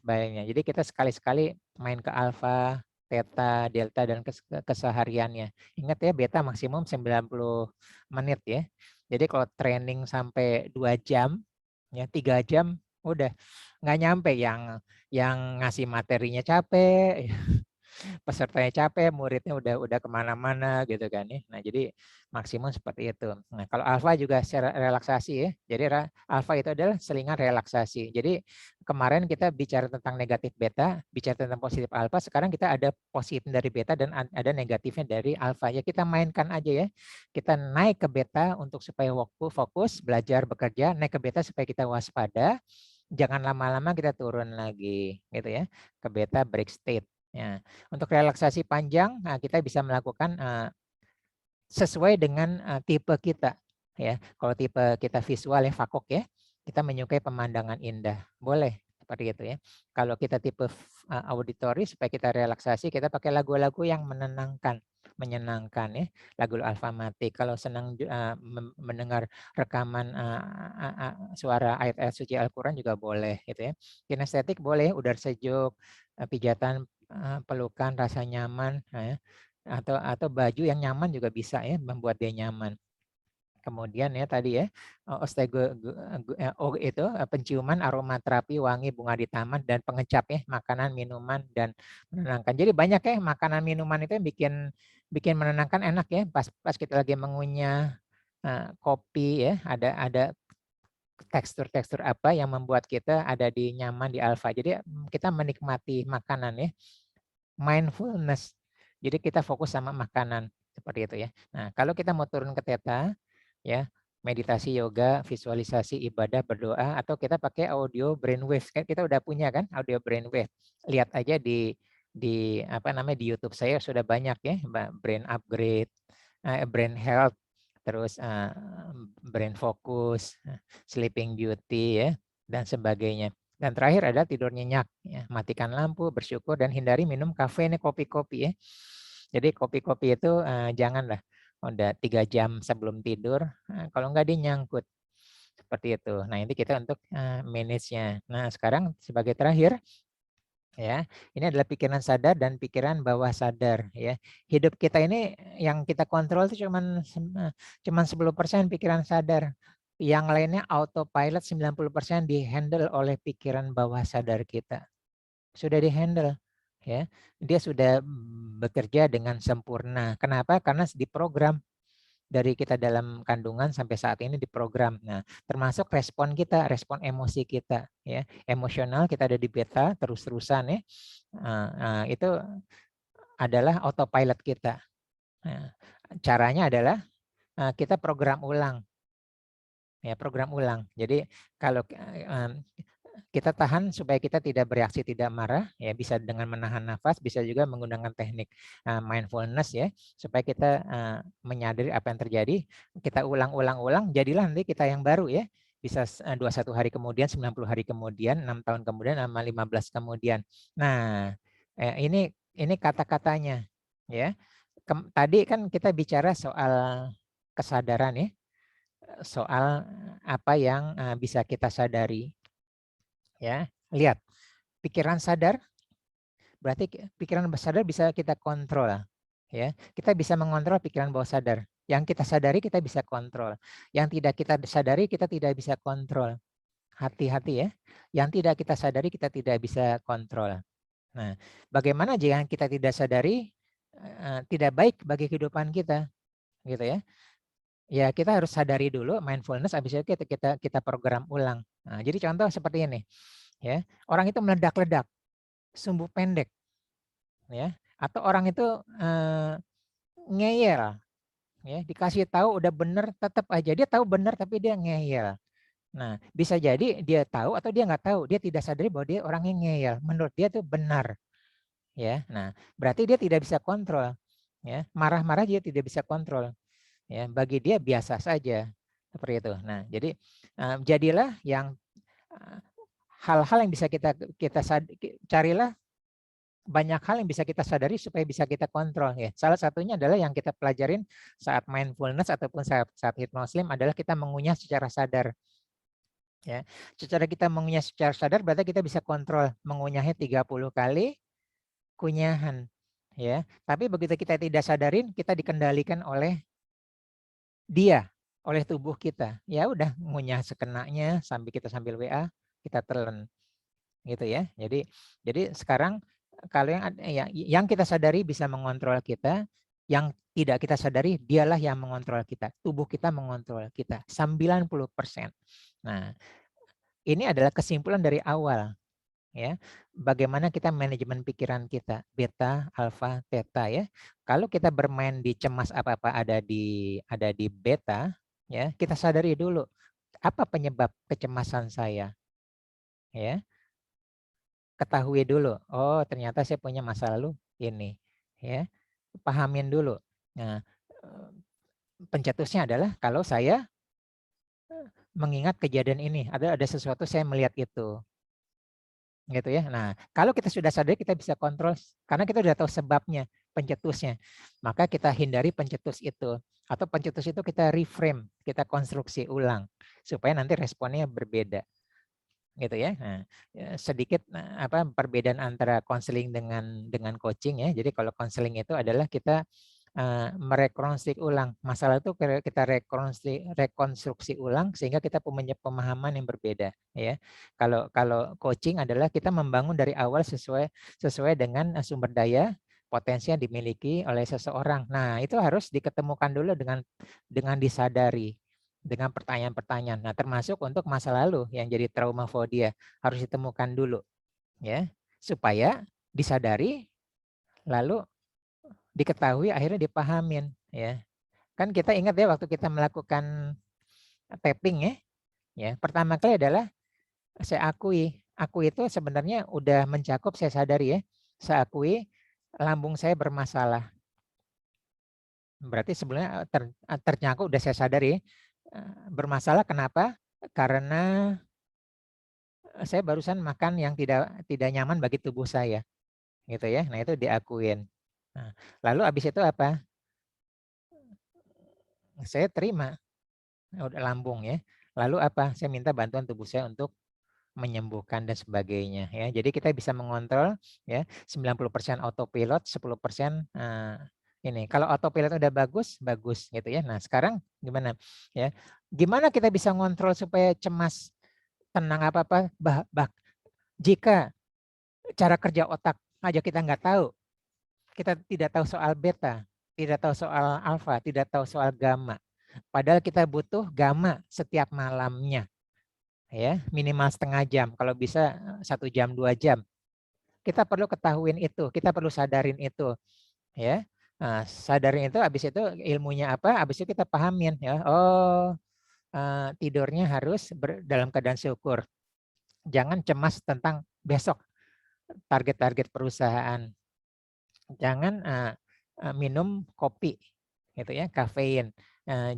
Jadi kita sekali-sekali main ke alfa, theta, delta dan kesehariannya. Ingat ya, beta maksimum 90 menit ya. Jadi kalau training sampai 2 jam, ya 3 jam udah nggak nyampe, yang ngasih materinya capek, pesertanya capek, muridnya udah kemana-mana gitu kan ya. Nah jadi maksimum seperti itu. Nah kalau alfa juga secara relaksasi ya. Jadi alfa itu adalah selingan relaksasi. Jadi kemarin kita bicara tentang negatif beta, bicara tentang positif alfa. Sekarang kita ada positif dari beta dan ada negatifnya dari alfa. Ya kita mainkan aja ya. Kita naik ke beta untuk supaya fokus, belajar, bekerja. Naik ke beta supaya kita waspada. Jangan lama-lama kita turun lagi gitu ya. Ke beta break state. Ya. Untuk relaksasi panjang, kita bisa melakukan sesuai dengan tipe kita. Ya, kalau tipe kita visual ya, fakok ya, kita menyukai pemandangan indah, boleh seperti itu ya. Kalau kita tipe auditory, supaya kita relaksasi, kita pakai lagu-lagu yang menenangkan, menyenangkan ya, lagu alfamatik. Kalau senang mendengar rekaman suara ayat-ayat suci Al-Quran juga boleh gitu ya. Kinestetik boleh, udara sejuk, pijatan, pelukan, rasa nyaman ya. Atau baju yang nyaman juga bisa ya, membuat dia nyaman. Kemudian ya tadi ya, itu penciuman, aromaterapi, wangi, bunga di taman, dan pengecap ya, makanan, minuman, dan menenangkan. Jadi banyak ya makanan minuman itu yang bikin menenangkan, enak ya, pas kita lagi mengunyah kopi ya, ada tekstur-tekstur apa yang membuat kita ada di nyaman di alfa. Jadi kita menikmati makanan ya, mindfulness. Jadi kita fokus sama makanan seperti itu ya. Nah, kalau kita mau turun ke theta ya, meditasi, yoga, visualisasi, ibadah, berdoa, atau kita pakai audio brainwave. Kita udah punya kan audio brainwave. Lihat aja di apa namanya di YouTube saya sudah banyak ya, brain upgrade, brain health, terus brain focus, sleeping beauty ya, dan sebagainya. Dan terakhir ada tidur nyenyak, ya. Matikan lampu, bersyukur, dan hindari minum kafein, kopi-kopi ya. Jadi kopi-kopi itu janganlah udah 3 jam sebelum tidur, kalau enggak dia nyangkut seperti itu. Nah ini kita untuk manage-nya. Nah sekarang sebagai terakhir ya, ini adalah pikiran sadar dan pikiran bawah sadar ya. Hidup kita ini yang kita kontrol itu cuman 10% pikiran sadar. Yang lainnya autopilot 90% dihandle oleh pikiran bawah sadar kita. Sudah dihandle ya. Dia sudah bekerja dengan sempurna. Kenapa? Karena diprogram dari kita dalam kandungan sampai saat ini diprogram. Nah, termasuk respon kita, respon emosi kita ya. Emosional kita ada di beta terus-terusan ya. Itu adalah autopilot kita. Nah, caranya adalah kita program ulang. Ya, program ulang. Jadi kalau kita tahan supaya kita tidak bereaksi, tidak marah, ya bisa dengan menahan nafas, bisa juga menggunakan teknik mindfulness ya, supaya kita menyadari apa yang terjadi, kita ulang-ulang, jadilah nanti kita yang baru ya, bisa 21 hari kemudian, 90 hari kemudian, 6 tahun kemudian, sama 15 kemudian. Nah, ini kata-katanya ya. Tadi kan kita bicara soal kesadaran ya, soal apa yang bisa kita sadari. Ya, lihat, pikiran sadar berarti pikiran sadar bisa kita kontrol ya. Kita bisa mengontrol pikiran bawah sadar. Yang kita sadari kita bisa kontrol. Yang tidak kita sadari kita tidak bisa kontrol. Hati-hati ya. Yang tidak kita sadari kita tidak bisa kontrol. Nah, bagaimana jika kita tidak sadari tidak baik bagi kehidupan kita gitu ya. Ya, kita harus sadari dulu mindfulness, habis itu kita program ulang. Nah, jadi contoh seperti ini. Ya, orang itu meledak-ledak, sumbu pendek, ya, atau orang itu ngeyel, ya, dikasih tahu udah bener, tetap aja dia tahu benar tapi dia ngeyel. Nah, bisa jadi dia tahu atau dia nggak tahu, dia tidak sadari bahwa dia orang yang ngeyel. Menurut dia itu benar, ya. Nah, berarti dia tidak bisa kontrol, ya. Marah-marah dia tidak bisa kontrol, ya. Bagi dia biasa saja seperti itu. Nah, jadi jadilah yang hal-hal yang bisa kita carilah banyak hal yang bisa kita sadari supaya bisa kita kontrol ya. Salah satunya adalah yang kita pelajarin saat mindfulness ataupun saat hypnoslim adalah kita mengunyah secara sadar. Ya. Secara kita mengunyah secara sadar berarti kita bisa kontrol mengunyahnya 30 kali kunyahan ya. Tapi begitu kita tidak sadarin kita dikendalikan oleh dia, oleh tubuh kita. Ya udah ngunyah sekenanya sambil WA kita telan gitu ya. Jadi sekarang Kalau yang kita sadari bisa mengontrol kita, yang tidak kita sadari dialah yang mengontrol kita. Tubuh kita mengontrol kita 90%. Nah, ini adalah kesimpulan dari awal ya. Bagaimana kita manajemen pikiran kita, beta, alfa, theta ya. Kalau kita bermain di cemas apa-apa ada di beta ya, kita sadari dulu apa penyebab kecemasan saya ya. Ketahui dulu, oh ternyata saya punya masa lalu ini ya. Pahamin dulu. Nah, pencetusnya adalah kalau saya mengingat kejadian ini, ada sesuatu saya melihat itu. Gitu ya. Nah, kalau kita sudah sadar kita bisa kontrol karena kita sudah tahu sebabnya, pencetusnya. Maka kita hindari pencetus itu atau pencetus itu kita reframe, kita konstruksi ulang supaya nanti responnya berbeda. Gitu ya. Nah, sedikit perbedaan antara konseling dengan coaching ya. Jadi kalau konseling itu adalah kita merekonstruksi ulang masalah itu, kita rekonstruksi ulang sehingga kita punya pemahaman yang berbeda ya. Kalau coaching adalah kita membangun dari awal sesuai dengan sumber daya potensi yang dimiliki oleh seseorang. Nah, itu harus diketemukan dulu dengan disadari dengan pertanyaan-pertanyaan. Nah, termasuk untuk masa lalu yang jadi traumafobia harus ditemukan dulu ya supaya disadari lalu diketahui akhirnya dipahamin ya. Kan kita ingat ya waktu kita melakukan tapping ya pertama kali adalah saya aku itu sebenarnya udah mencakup, saya sadari ya, saya akui lambung saya bermasalah. Berarti sebelumnya ternyangkut udah saya sadari bermasalah. Kenapa? Karena saya barusan makan yang tidak nyaman bagi tubuh saya gitu ya. Nah, itu diakuin. Nah, lalu habis itu apa? Saya terima udah lambung ya. Lalu apa? Saya minta bantuan tubuh saya untuk menyembuhkan dan sebagainya ya. Jadi kita bisa mengontrol ya 90% autopilot, 10% ini. Kalau autopilot udah bagus gitu ya. Nah, sekarang gimana? Ya. Gimana kita bisa ngontrol supaya cemas, tenang apa-apa jika cara kerja otak aja kita nggak tahu. Kita tidak tahu soal beta, tidak tahu soal alfa, tidak tahu soal gamma. Padahal kita butuh gamma setiap malamnya, ya minimal setengah jam. Kalau bisa 1 jam 2 jam. Kita perlu ketahuin itu, kita perlu sadarin itu, ya. Nah, sadarin itu, habis itu ilmunya apa? Habis itu kita pahamin, ya. Oh, tidurnya harus dalam keadaan syukur. Jangan cemas tentang besok target-target perusahaan. Jangan minum kopi gitu ya, kafein.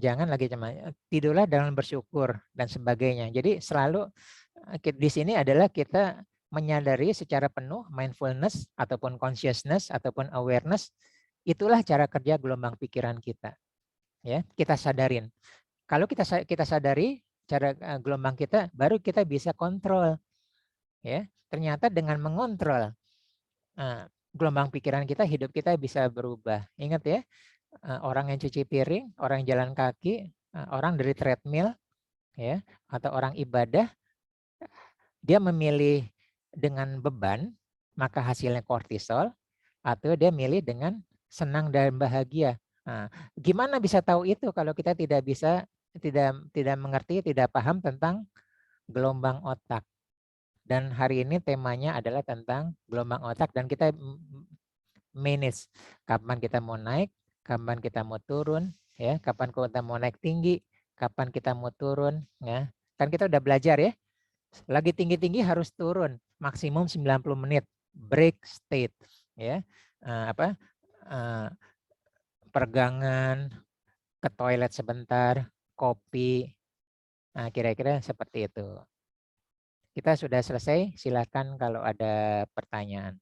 Jangan lagi cemas, tidurlah dengan bersyukur dan sebagainya. Jadi selalu di sini adalah kita menyadari secara penuh mindfulness ataupun consciousness ataupun awareness, itulah cara kerja gelombang pikiran kita. Ya, kita sadarin. Kalau kita sadari cara gelombang kita, baru kita bisa kontrol. Ya, ternyata dengan mengontrol gelombang pikiran kita, hidup kita bisa berubah. Ingat ya, orang yang cuci piring, orang yang jalan kaki, orang dari treadmill, ya, atau orang ibadah, dia memilih dengan beban, maka hasilnya kortisol, atau dia milih dengan senang dan bahagia. Nah, gimana bisa tahu itu kalau kita tidak mengerti, tidak paham tentang gelombang otak. Dan hari ini temanya adalah tentang gelombang otak dan kita manage kapan kita mau naik, kapan kita mau turun, ya, kapan kita mau naik tinggi, kapan kita mau turun, ya. Kan kita udah belajar ya. Lagi tinggi-tinggi harus turun maksimum 90 menit, break state, ya. Peregangan, ke toilet sebentar, kopi. Nah, kira-kira seperti itu. Kita sudah selesai, silakan kalau ada pertanyaan.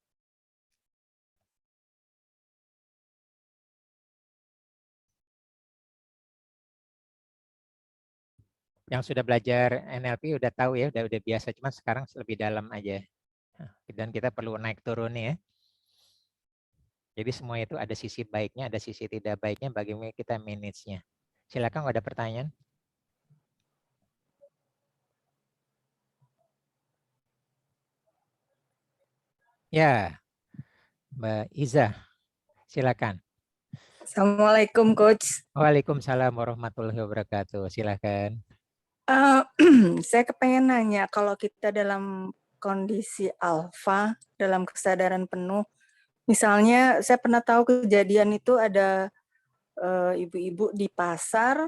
Yang sudah belajar NLP udah tahu ya, udah biasa, cuma sekarang lebih dalam aja. Dan kita perlu naik turun ya. Jadi semua itu ada sisi baiknya, ada sisi tidak baiknya, bagaimana kita manage-nya. Silakan kalau ada pertanyaan. Ya, Mbak Iza, silakan. Assalamualaikum, Coach. Waalaikumsalam warahmatullahi wabarakatuh. Silakan. Saya kepengen nanya, kalau kita dalam kondisi alfa, dalam kesadaran penuh, misalnya saya pernah tahu kejadian itu ada ibu-ibu di pasar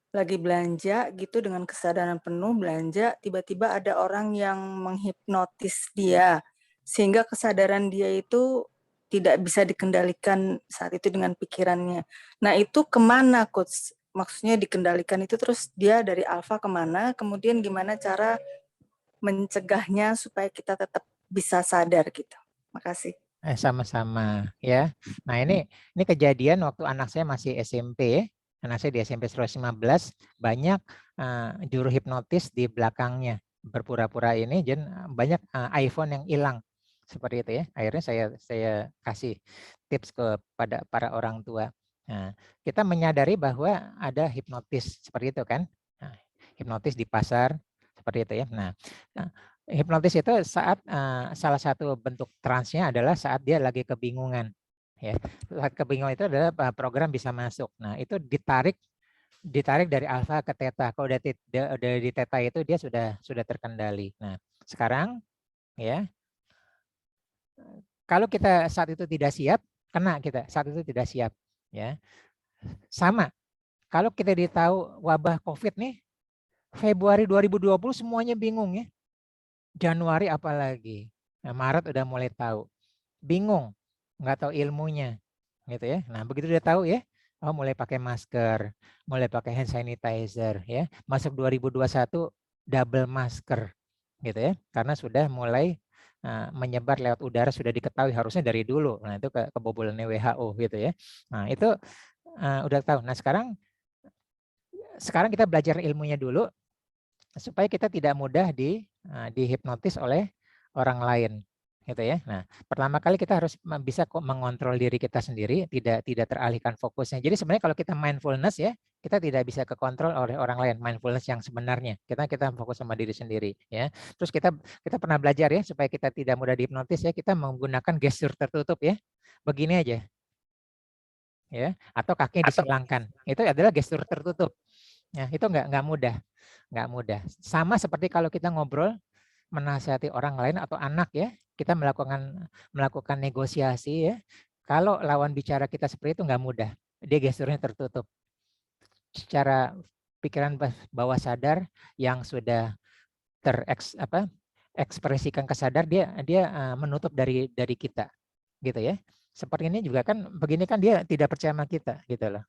lagi belanja gitu dengan kesadaran penuh belanja, tiba-tiba ada orang yang menghipnotis dia sehingga kesadaran dia itu tidak bisa dikendalikan saat itu dengan pikirannya. Nah itu kemana, Coach? Maksudnya dikendalikan itu terus dia dari alfa kemana? Kemudian gimana cara mencegahnya supaya kita tetap bisa sadar gitu? Makasih. Sama-sama ya. Nah ini kejadian waktu anak saya masih SMP ya. Anak saya di SMP 115 banyak juru hipnotis di belakangnya berpura-pura ini dan banyak iPhone yang hilang seperti itu ya. Akhirnya saya kasih tips kepada para orang tua. Nah, kita menyadari bahwa ada hipnotis seperti itu kan. Nah, hipnotis di pasar seperti itu ya. Nah, hipnotis itu saat salah satu bentuk transnya adalah saat dia lagi kebingungan. Ya, saat kebingungan itu adalah program bisa masuk. Nah, itu ditarik dari alfa ke theta. Kalau udah di theta itu dia sudah terkendali. Nah, sekarang ya, kalau kita saat itu tidak siap, kena kita saat itu tidak siap. Ya, sama. Kalau kita ditahu wabah COVID nih, Februari 2020 semuanya bingung ya. Januari apalagi. Nah, Maret udah mulai tahu. Bingung, nggak tahu ilmunya. Gitu ya. Nah, begitu dia tahu ya, oh mulai pakai masker, mulai pakai hand sanitizer ya. Masuk 2021 double masker gitu ya. Karena sudah mulai menyebar lewat udara, sudah diketahui harusnya dari dulu. Nah, itu kebobolannya WHO gitu ya. Nah, itu udah tahu. Nah, sekarang kita belajar ilmunya dulu supaya kita tidak mudah dihipnotis oleh orang lain gitu ya. Nah, pertama kali kita harus bisa mengontrol diri kita sendiri, tidak teralihkan fokusnya. Jadi sebenarnya kalau kita mindfulness ya, kita tidak bisa kekontrol oleh orang lain, mindfulness yang sebenarnya. Kita fokus sama diri sendiri ya. Terus kita pernah belajar ya supaya kita tidak mudah dihipnotis ya, kita menggunakan gestur tertutup ya. Begini aja. Ya, atau kakinya disilangkan. Itu adalah gestur tertutup. Ya, itu nggak mudah. Sama seperti kalau kita ngobrol menasihati orang lain atau anak ya, kita melakukan negosiasi ya. Kalau lawan bicara kita seperti itu nggak mudah, dia gesturnya tertutup. Secara pikiran bawah sadar yang sudah ekspresikan ke sadar, dia menutup dari kita, gitu ya. Seperti ini juga kan, begini kan dia tidak percaya sama kita, gitu loh.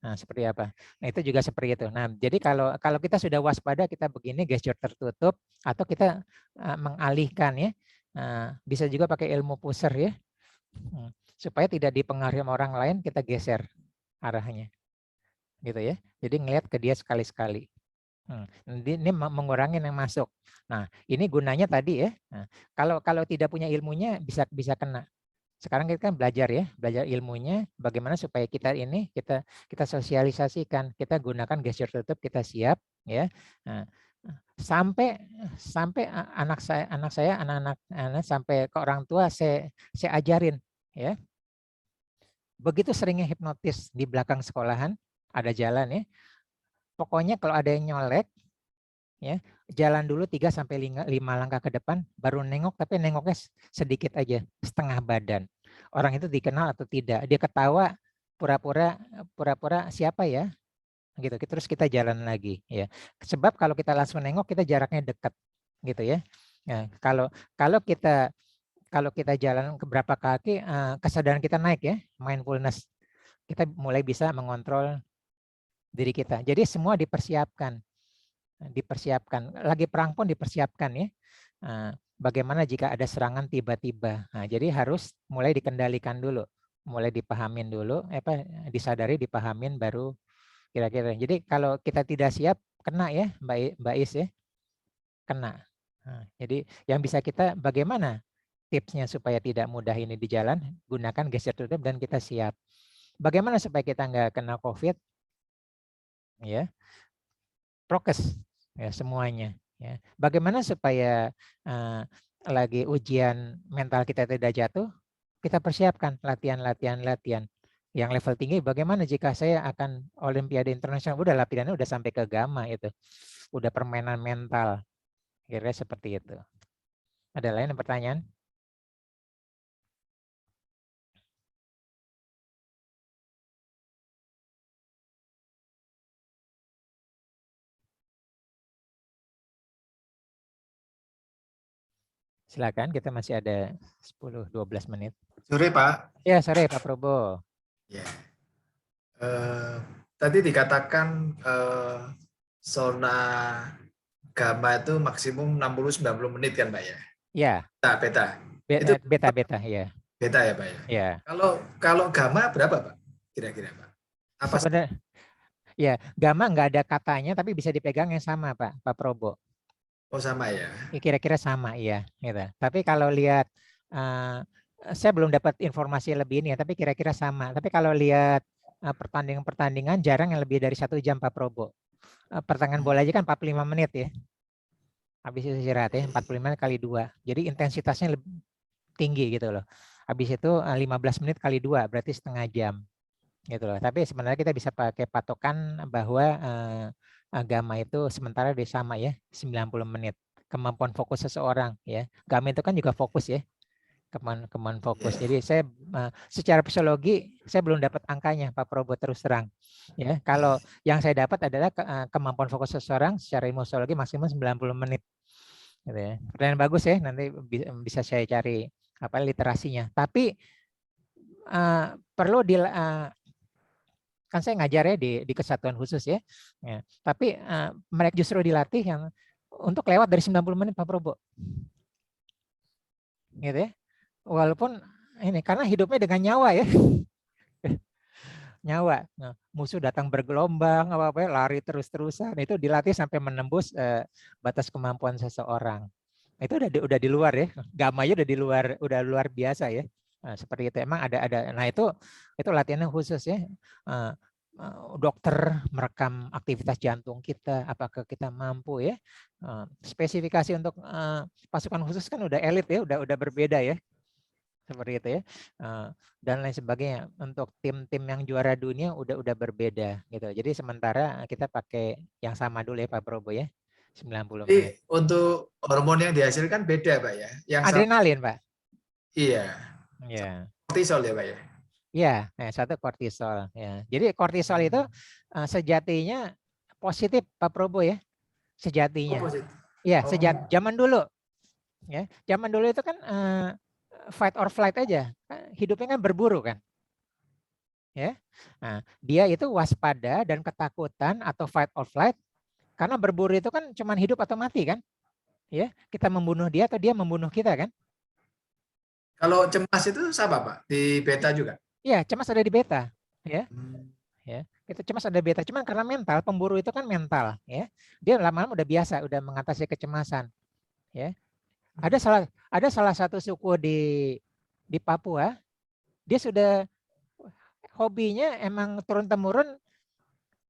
Nah, seperti apa? Nah, itu juga seperti itu. Nah, jadi kalau kita sudah waspada, kita begini gesture tertutup atau kita mengalihkan ya. Bisa juga pakai ilmu pusher ya. Supaya tidak dipengaruhi sama orang lain, kita geser arahnya. Gitu ya. Jadi ngelihat ke dia sekali-sekali. Ini mengurangi yang masuk. Nah, ini gunanya tadi ya. Nah, kalau tidak punya ilmunya bisa kena. Sekarang kita kan belajar ilmunya bagaimana supaya kita sosialisasikan, kita gunakan gesture tutup, kita siap ya. Nah, sampai anak-anak sampai ke orang tua saya ajarin ya. Begitu seringnya hipnotis di belakang sekolahan, ada jalan ya. Pokoknya kalau ada yang nyolek ya, jalan dulu 3 sampai 5 langkah ke depan baru nengok, tapi nengoknya sedikit aja, setengah badan. Orang itu dikenal atau tidak, dia ketawa pura-pura siapa ya gitu, terus kita jalan lagi ya. Sebab kalau kita langsung nengok, kita jaraknya dekat gitu ya. Nah, kalau kita jalan ke berapa kaki, kesadaran kita naik ya, mindfulness, kita mulai bisa mengontrol diri kita. Jadi semua dipersiapkan, lagi perang pun dipersiapkan ya. Bagaimana jika ada serangan tiba-tiba. Nah, jadi harus mulai dikendalikan dulu, mulai dipahamin dulu, disadari, dipahamin, baru kira-kira. Jadi kalau kita tidak siap, kena ya Mbak Is ya, kena. Nah, jadi yang bisa kita, bagaimana tipsnya supaya tidak mudah ini di jalan, gunakan gesture tutup dan kita siap. Bagaimana supaya kita nggak kena COVID? Ya, prokes ya semuanya. Ya. Bagaimana supaya lagi ujian mental kita tidak jatuh, kita persiapkan latihan. Yang level tinggi, bagaimana jika saya akan Olimpiade Internasional? Udah latihannya udah sampai ke gamma itu. Udah permainan mental. Kira-kira seperti itu. Ada lain pertanyaan? Silakan, kita masih ada 10-12 menit. Sore, Pak. Ya, sore Pak Probo. Ya. Tadi dikatakan zona gamma itu maksimum 60-90 menit kan, Pak ya? Ya. Beta. Itu beta ya. Beta ya, Pak ya? Ya. Kalau gamma berapa, Pak? Kira-kira, Pak? Apa sebenarnya? Ya, gamma nggak ada katanya, tapi bisa dipegang yang sama, Pak Probo. Oh, sama ya? Kira-kira sama, iya. Gitu. Tapi kalau lihat, saya belum dapat informasi lebih ini ya, tapi kira-kira sama. Tapi kalau lihat pertandingan jarang yang lebih dari 1 jam, Pak Probo. Pertandingan bola aja kan 45 menit ya. Habis itu istirahat ya, 45 kali 2. Jadi intensitasnya lebih tinggi gitu loh. Habis itu 15 menit kali 2, berarti setengah jam. Gitu loh. Tapi sebenarnya kita bisa pakai patokan bahwa gamma itu sementara dia sama ya, 90 menit. Kemampuan fokus seseorang ya. Gamma itu kan juga fokus ya. Kemampuan fokus. Jadi saya secara psikologi saya belum dapat angkanya, Pak Probo, terus terang. Ya, kalau yang saya dapat adalah kemampuan fokus seseorang secara imunologi maksimum 90 menit. Gitu ya. Pertanyaan bagus ya, nanti bisa saya cari apa literasinya. Tapi perlu kan saya ngajar ya di kesatuan khusus ya. Tapi mereka justru dilatih yang untuk lewat dari 90 menit, Pak Probo. Gitu ya. Walaupun ini karena hidupnya dengan nyawa ya. Nyawa. Nah, musuh datang bergelombang apa-apa lari terus-terusan, itu dilatih sampai menembus batas kemampuan seseorang. Itu udah di luar ya. Gamanya udah luar biasa ya. Nah, seperti itu emang ada. Nah, itu latihannya khusus ya. Dokter merekam aktivitas jantung kita, apakah kita mampu ya. Spesifikasi untuk pasukan khusus kan udah elit ya, udah berbeda ya. Seperti itu ya, dan lain sebagainya. Untuk tim-tim yang juara dunia udah berbeda gitu. Jadi sementara kita pakai yang sama dulu ya, Pak Probo ya, 90 Jadi menit. untuk hormon yang dihasilkan beda, Pak ya? Yang adrenalin, Pak. Iya. Iya. Kortisol ya, Pak ya? Iya, satu kortisol ya. Jadi kortisol itu sejatinya positif, Pak Probo ya, sejatinya. Iya, zaman dulu ya. Zaman dulu itu kan fight or flight aja, hidupnya kan berburu kan, ya. Nah, dia itu waspada dan ketakutan atau fight or flight karena berburu itu kan cuman hidup atau mati kan, ya. Kita membunuh dia atau dia membunuh kita kan. Kalau cemas itu sama, Pak, di beta juga. Iya, cemas ada di beta, ya. Ya, itu cemas ada beta, cuman karena mental, pemburu itu kan mental, ya. Dia lama-lama udah biasa, udah mengatasi kecemasan, ya. Ada salah satu suku di Papua, dia sudah hobinya emang turun-temurun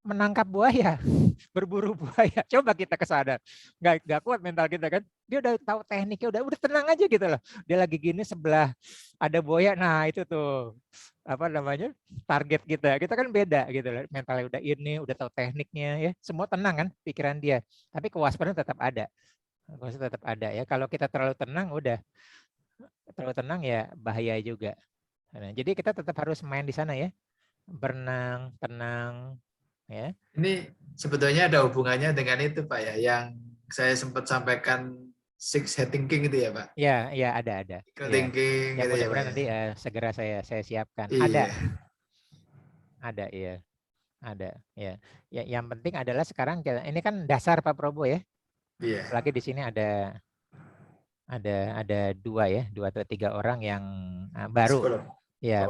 menangkap buaya, berburu buaya. Coba kita kesana, nggak kuat mental kita kan. Dia udah tahu tekniknya, udah tenang aja gitu loh. Dia lagi gini sebelah ada buaya, nah itu tuh apa namanya target kita. Kita kan beda gitu loh. Mentalnya udah ini, udah tahu tekniknya ya. Semua tenang kan pikiran dia. Tapi kewaspadaan tetap ada. Tetap ada ya. Kalau kita terlalu tenang, terlalu tenang ya bahaya juga. Nah, jadi kita tetap harus main di sana ya. Berenang, tenang. Ya. Ini sebetulnya ada hubungannya dengan itu, Pak ya, yang saya sempat sampaikan six head thinking itu ya, Pak. Ya, ada. Thinking ya, gitu ya, Pak. Mudah-mudahan nanti segera saya siapkan. Iya. Ada, iya. Ada, ya. Yang penting adalah sekarang ini kan dasar Pak Probo ya. Iya. Lagi di sini ada 2 atau 3 orang yang baru. Psikolog. Ya,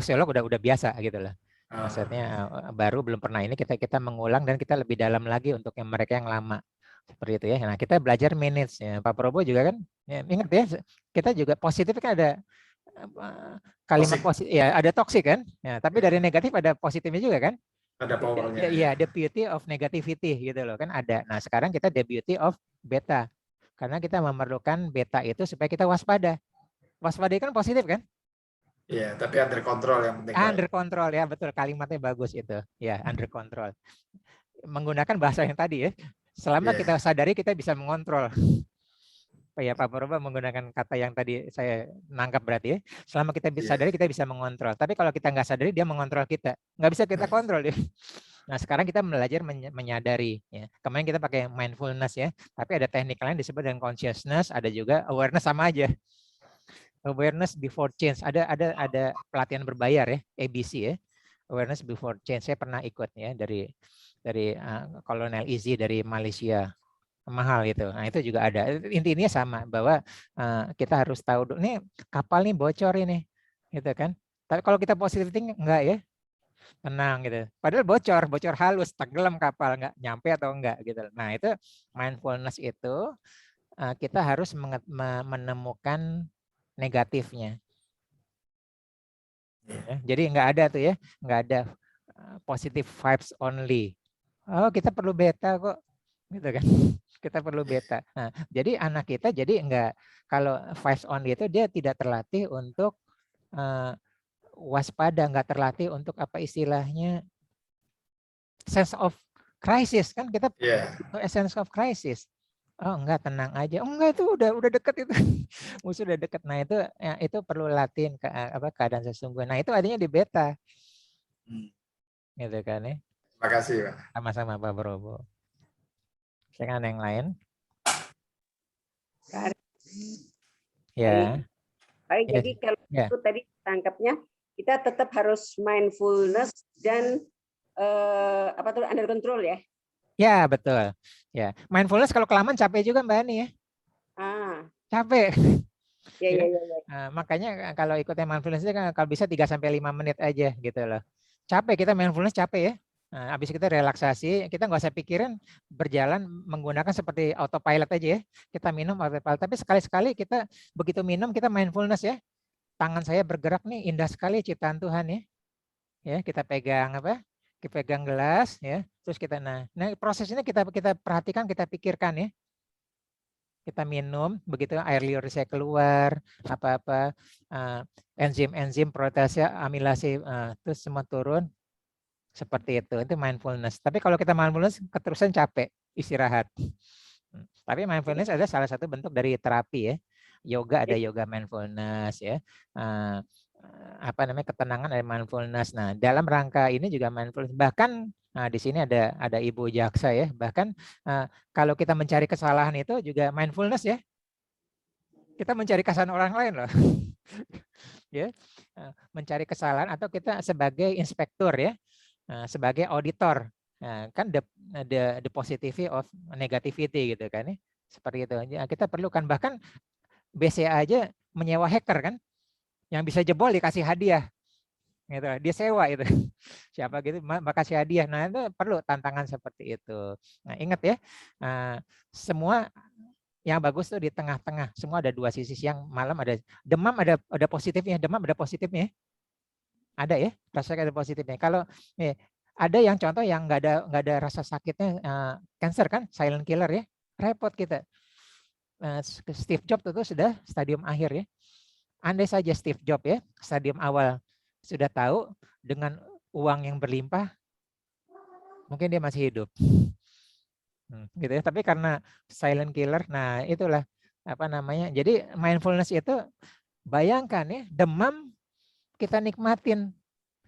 psikolog udah biasa gitu loh. Maksudnya baru belum pernah ini kita mengulang dan kita lebih dalam lagi untuk yang mereka yang lama seperti itu ya. Nah kita belajar manage ya. Pak Probo juga kan ya, ingat ya kita juga positif kan ada kalimat positif ya, ada toksik kan ya, tapi dari negatif ada positifnya juga kan, ada powernya ya, the beauty of negativity gitu loh kan ada. Nah sekarang kita the beauty of beta Karena kita memerlukan beta itu supaya kita waspada. Waspada kan positif kan? Iya, tapi under control yang penting. Under control ya, betul, kalimatnya bagus itu. Ya, under control. Menggunakan bahasa yang tadi ya. Selama kita sadari kita bisa mengontrol. Ya, Pak Purba menggunakan kata yang tadi saya nangkap berarti ya. Selama kita bisa sadari kita bisa mengontrol. Tapi kalau kita nggak sadari dia mengontrol kita. Nggak bisa kita kontrol dia. Nah, sekarang kita belajar menyadari. Ya. Kemarin kita pakai mindfulness ya. Tapi ada teknik lain disebut dengan consciousness. Ada juga awareness, sama aja. Awareness before change. Ada pelatihan berbayar ya, ABC ya. Awareness before change. Saya pernah ikut ya dari Kolonel Izzy dari Malaysia. Mahal itu. Nah, itu juga ada. Intinya sama bahwa kita harus tahu dulu nih kapal nih bocor ini. Gitu kan. Tapi kalau kita positive thinking enggak ya. Tenang gitu. Padahal bocor halus, tenggelam kapal, enggak nyampe atau enggak gitu. Nah, itu mindfulness itu kita harus menemukan negatifnya. Ya, jadi enggak ada tuh ya, enggak ada positive vibes only. Oh, kita perlu beta kok. Gitu kan. Kita perlu beta. Nah, jadi anak kita jadi enggak, kalau vibes only itu dia tidak terlatih untuk waspada, enggak terlatih untuk apa istilahnya sense of crisis kan, kita sense of crisis. Oh enggak, tenang aja. Oh, enggak, itu udah deket itu. Musuh udah deket. Nah, itu perlu latihan keadaan sesungguhnya. Nah, itu adanya di beta. Gitu kan ya. Terima kasih, Pak. Sama-sama Pak Brobo. Silakan yang lain. Ya. Baik, jadi kalau itu tadi tangkapnya kita tetap harus mindfulness dan under control ya. Ya, betul. Ya, mindfulness kalau kelamaan capek juga Mbak Ani ya. Capek. Ya. Makanya kalau ikutnya mindfulness itu kan kalau bisa 3 sampai 5 menit aja gitu loh. Capek, kita mindfulness capek ya. Nah, habis kita relaksasi, kita nggak usah pikirin, berjalan menggunakan seperti autopilot aja ya. Kita minum autopilot, tapi sekali-sekali kita begitu minum kita mindfulness ya. Tangan saya bergerak nih, indah sekali ciptaan Tuhan ya. Ya, kita pegang Kita pegang gelas ya. Terus kita nah proses ini kita perhatikan, kita pikirkan ya. Kita minum, begitu air liur saya keluar, enzim protase, amilase, terus semua turun. Seperti itu mindfulness. Tapi kalau kita mindfulness keterusan capek, istirahat. Tapi mindfulness ada salah satu bentuk dari terapi ya. Yoga ada yoga mindfulness ya. Ketenangan ada mindfulness. Nah, dalam rangka ini juga mindfulness. Bahkan di sini ada Ibu Jaksa ya. Bahkan kalau kita mencari kesalahan itu juga mindfulness ya. Kita mencari kesalahan orang lain loh. Ya. Mencari kesalahan atau kita sebagai inspektur ya. Sebagai auditor, kan the positivity of negativity gitu kan ya, seperti itu. Kita perlukan, bahkan BCA aja menyewa hacker kan, yang bisa jebol dikasih hadiah, gitu. Dia sewa itu, siapa gitu, makasih hadiah. Nah itu perlu tantangan seperti itu. Nah ingat ya, semua yang bagus tuh di tengah-tengah. Semua ada dua sisi, siang malam ada demam, ada positifnya, demam ada positifnya. Ada ya, rasa ada positifnya. Kalau ada yang contoh yang nggak ada rasa sakitnya, cancer kan, silent killer ya, repot kita. Steve Jobs itu sudah stadium akhir ya. Andai saja Steve Jobs ya, stadium awal sudah tahu dengan uang yang berlimpah, mungkin dia masih hidup. Gitu ya. Tapi karena silent killer, nah itulah Jadi mindfulness itu bayangkan ya, demam kita nikmatin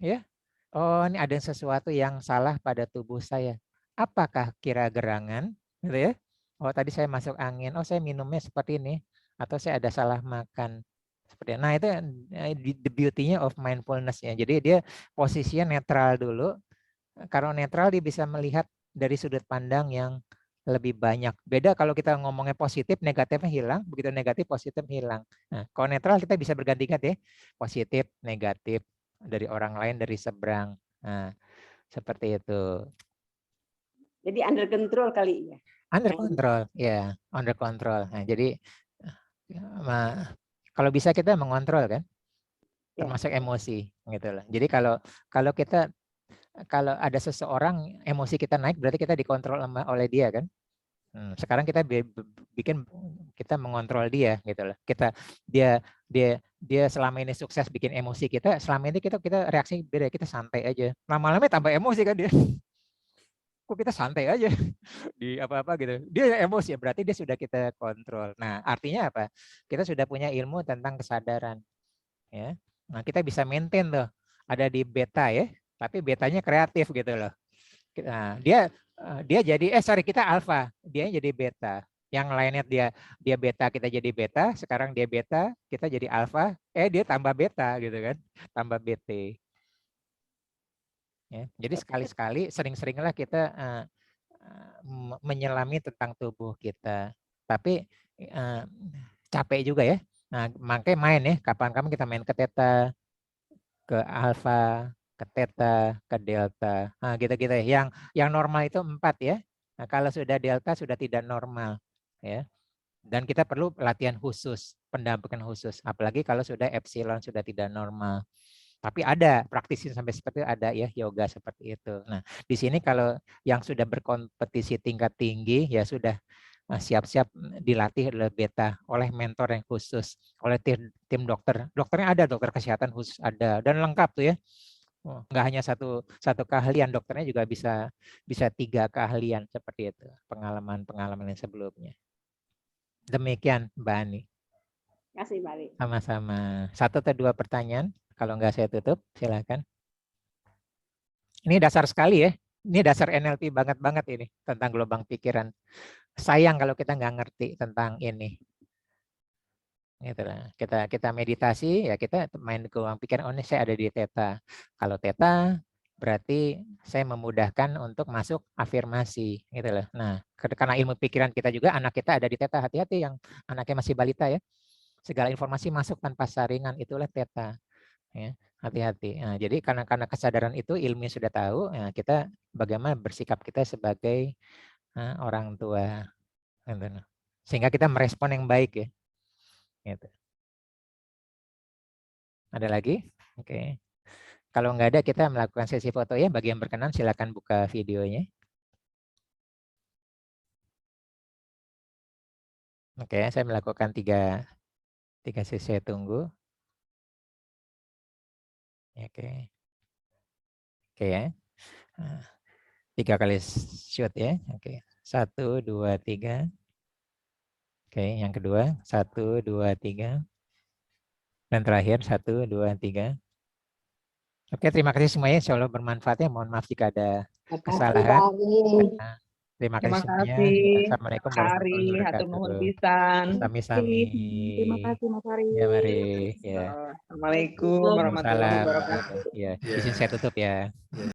ya. Oh, ini ada sesuatu yang salah pada tubuh saya. Apakah kira gerangan gitu ya? Oh, tadi saya masuk angin. Oh, saya minumnya seperti ini atau saya ada salah makan seperti ini. Nah, itu the beauty-nya of mindfulness ya. Jadi dia posisinya netral dulu. Kalau netral dia bisa melihat dari sudut pandang yang lebih banyak. Beda kalau kita ngomongnya positif, negatifnya hilang. Begitu negatif, positif hilang. Nah, kalau netral kita bisa berganti-ganti ya. Positif, negatif, dari orang lain, dari seberang. Nah, seperti itu. Jadi under control kali ya. Under control, ya, under control. Nah, jadi kalau bisa kita mengontrol kan, termasuk emosi, gitu loh. Jadi kalau ada seseorang emosi kita naik, berarti kita dikontrol oleh dia kan. Sekarang kita bikin, kita mengontrol dia gitu loh. Dia selama ini sukses bikin emosi kita, selama ini kita reaksi beda, kita santai aja. Lama-lama tambah emosi kan dia. Kok kita santai aja di apa-apa gitu. Dia emosi, berarti dia sudah kita kontrol. Nah, artinya apa? Kita sudah punya ilmu tentang kesadaran, ya. Nah, kita bisa maintain tuh. Ada di beta ya, tapi betanya kreatif gitu loh. Nah, dia jadi kita alfa, dia jadi beta. Yang lainnya dia beta, kita jadi beta, sekarang dia beta, kita jadi alfa, dia tambah beta gitu kan, tambah BT. Ya, jadi sekali-sekali, sering-seringlah kita menyelami tentang tubuh kita. Tapi capek juga ya. Nah, makanya main ya, kapan-kapan kita main ke theta, ke alfa, ke theta, ke delta. Nah, gitu-gitu ya. Yang normal itu 4 ya. Nah, kalau sudah delta sudah tidak normal ya. Dan kita perlu latihan khusus, pendampingan khusus. Apalagi kalau sudah epsilon sudah tidak normal. Tapi ada praktisi sampai seperti itu, ada ya yoga seperti itu. Nah, di sini kalau yang sudah berkompetisi tingkat tinggi ya sudah siap-siap dilatih oleh beta, oleh mentor yang khusus, oleh tim dokter. Dokternya ada, dokter kesehatan khusus ada, dan lengkap tuh ya. Nggak hanya satu keahlian, dokternya juga bisa 3 keahlian seperti itu, pengalaman yang sebelumnya. Demikian Mbak Ani. Terima kasih Mbak Ari. Sama-sama. 1 atau 2 pertanyaan, kalau nggak saya tutup, silakan. Ini dasar sekali ya. Ini dasar NLP banget ini tentang gelombang pikiran. Sayang kalau kita nggak ngerti tentang ini. Gitu lah. Kita meditasi ya, kita main gelombang pikiran. Oh, ini saya ada di theta. Kalau theta berarti saya memudahkan untuk masuk afirmasi gitu loh. Nah, karena ilmu pikiran kita juga, anak kita ada di theta. Hati-hati yang anaknya masih balita ya. Segala informasi masuk tanpa saringan, itulah theta. Ya, hati-hati. Nah, jadi karena kesadaran itu ilmu sudah tahu, ya, kita bagaimana bersikap kita sebagai orang tua. Sehingga kita merespon yang baik ya. Gitu. Ada lagi? Oke. Kalau nggak ada, kita melakukan sesi foto ya. Bagi yang berkenan silakan buka videonya. Oke, saya melakukan 3 sesi, saya tunggu. Oke. Oke ya. 3 kali shoot ya. Oke. 1, 2, 3. Oke, yang kedua 1, 2, 3. Dan terakhir 1, 2, 3. Oke, terima kasih semuanya. Insya Allah bermanfaat ya. Mohon maaf jika ada kesalahan. Terima kasih semuanya. Assalamualaikum warahmatullahi wabarakatuh. Sami-sami. Terima kasih Mas Ari. Ya, mari. Ya. Assalamualaikum warahmatullahi wabarakatuh. Ya, izin saya tutup ya.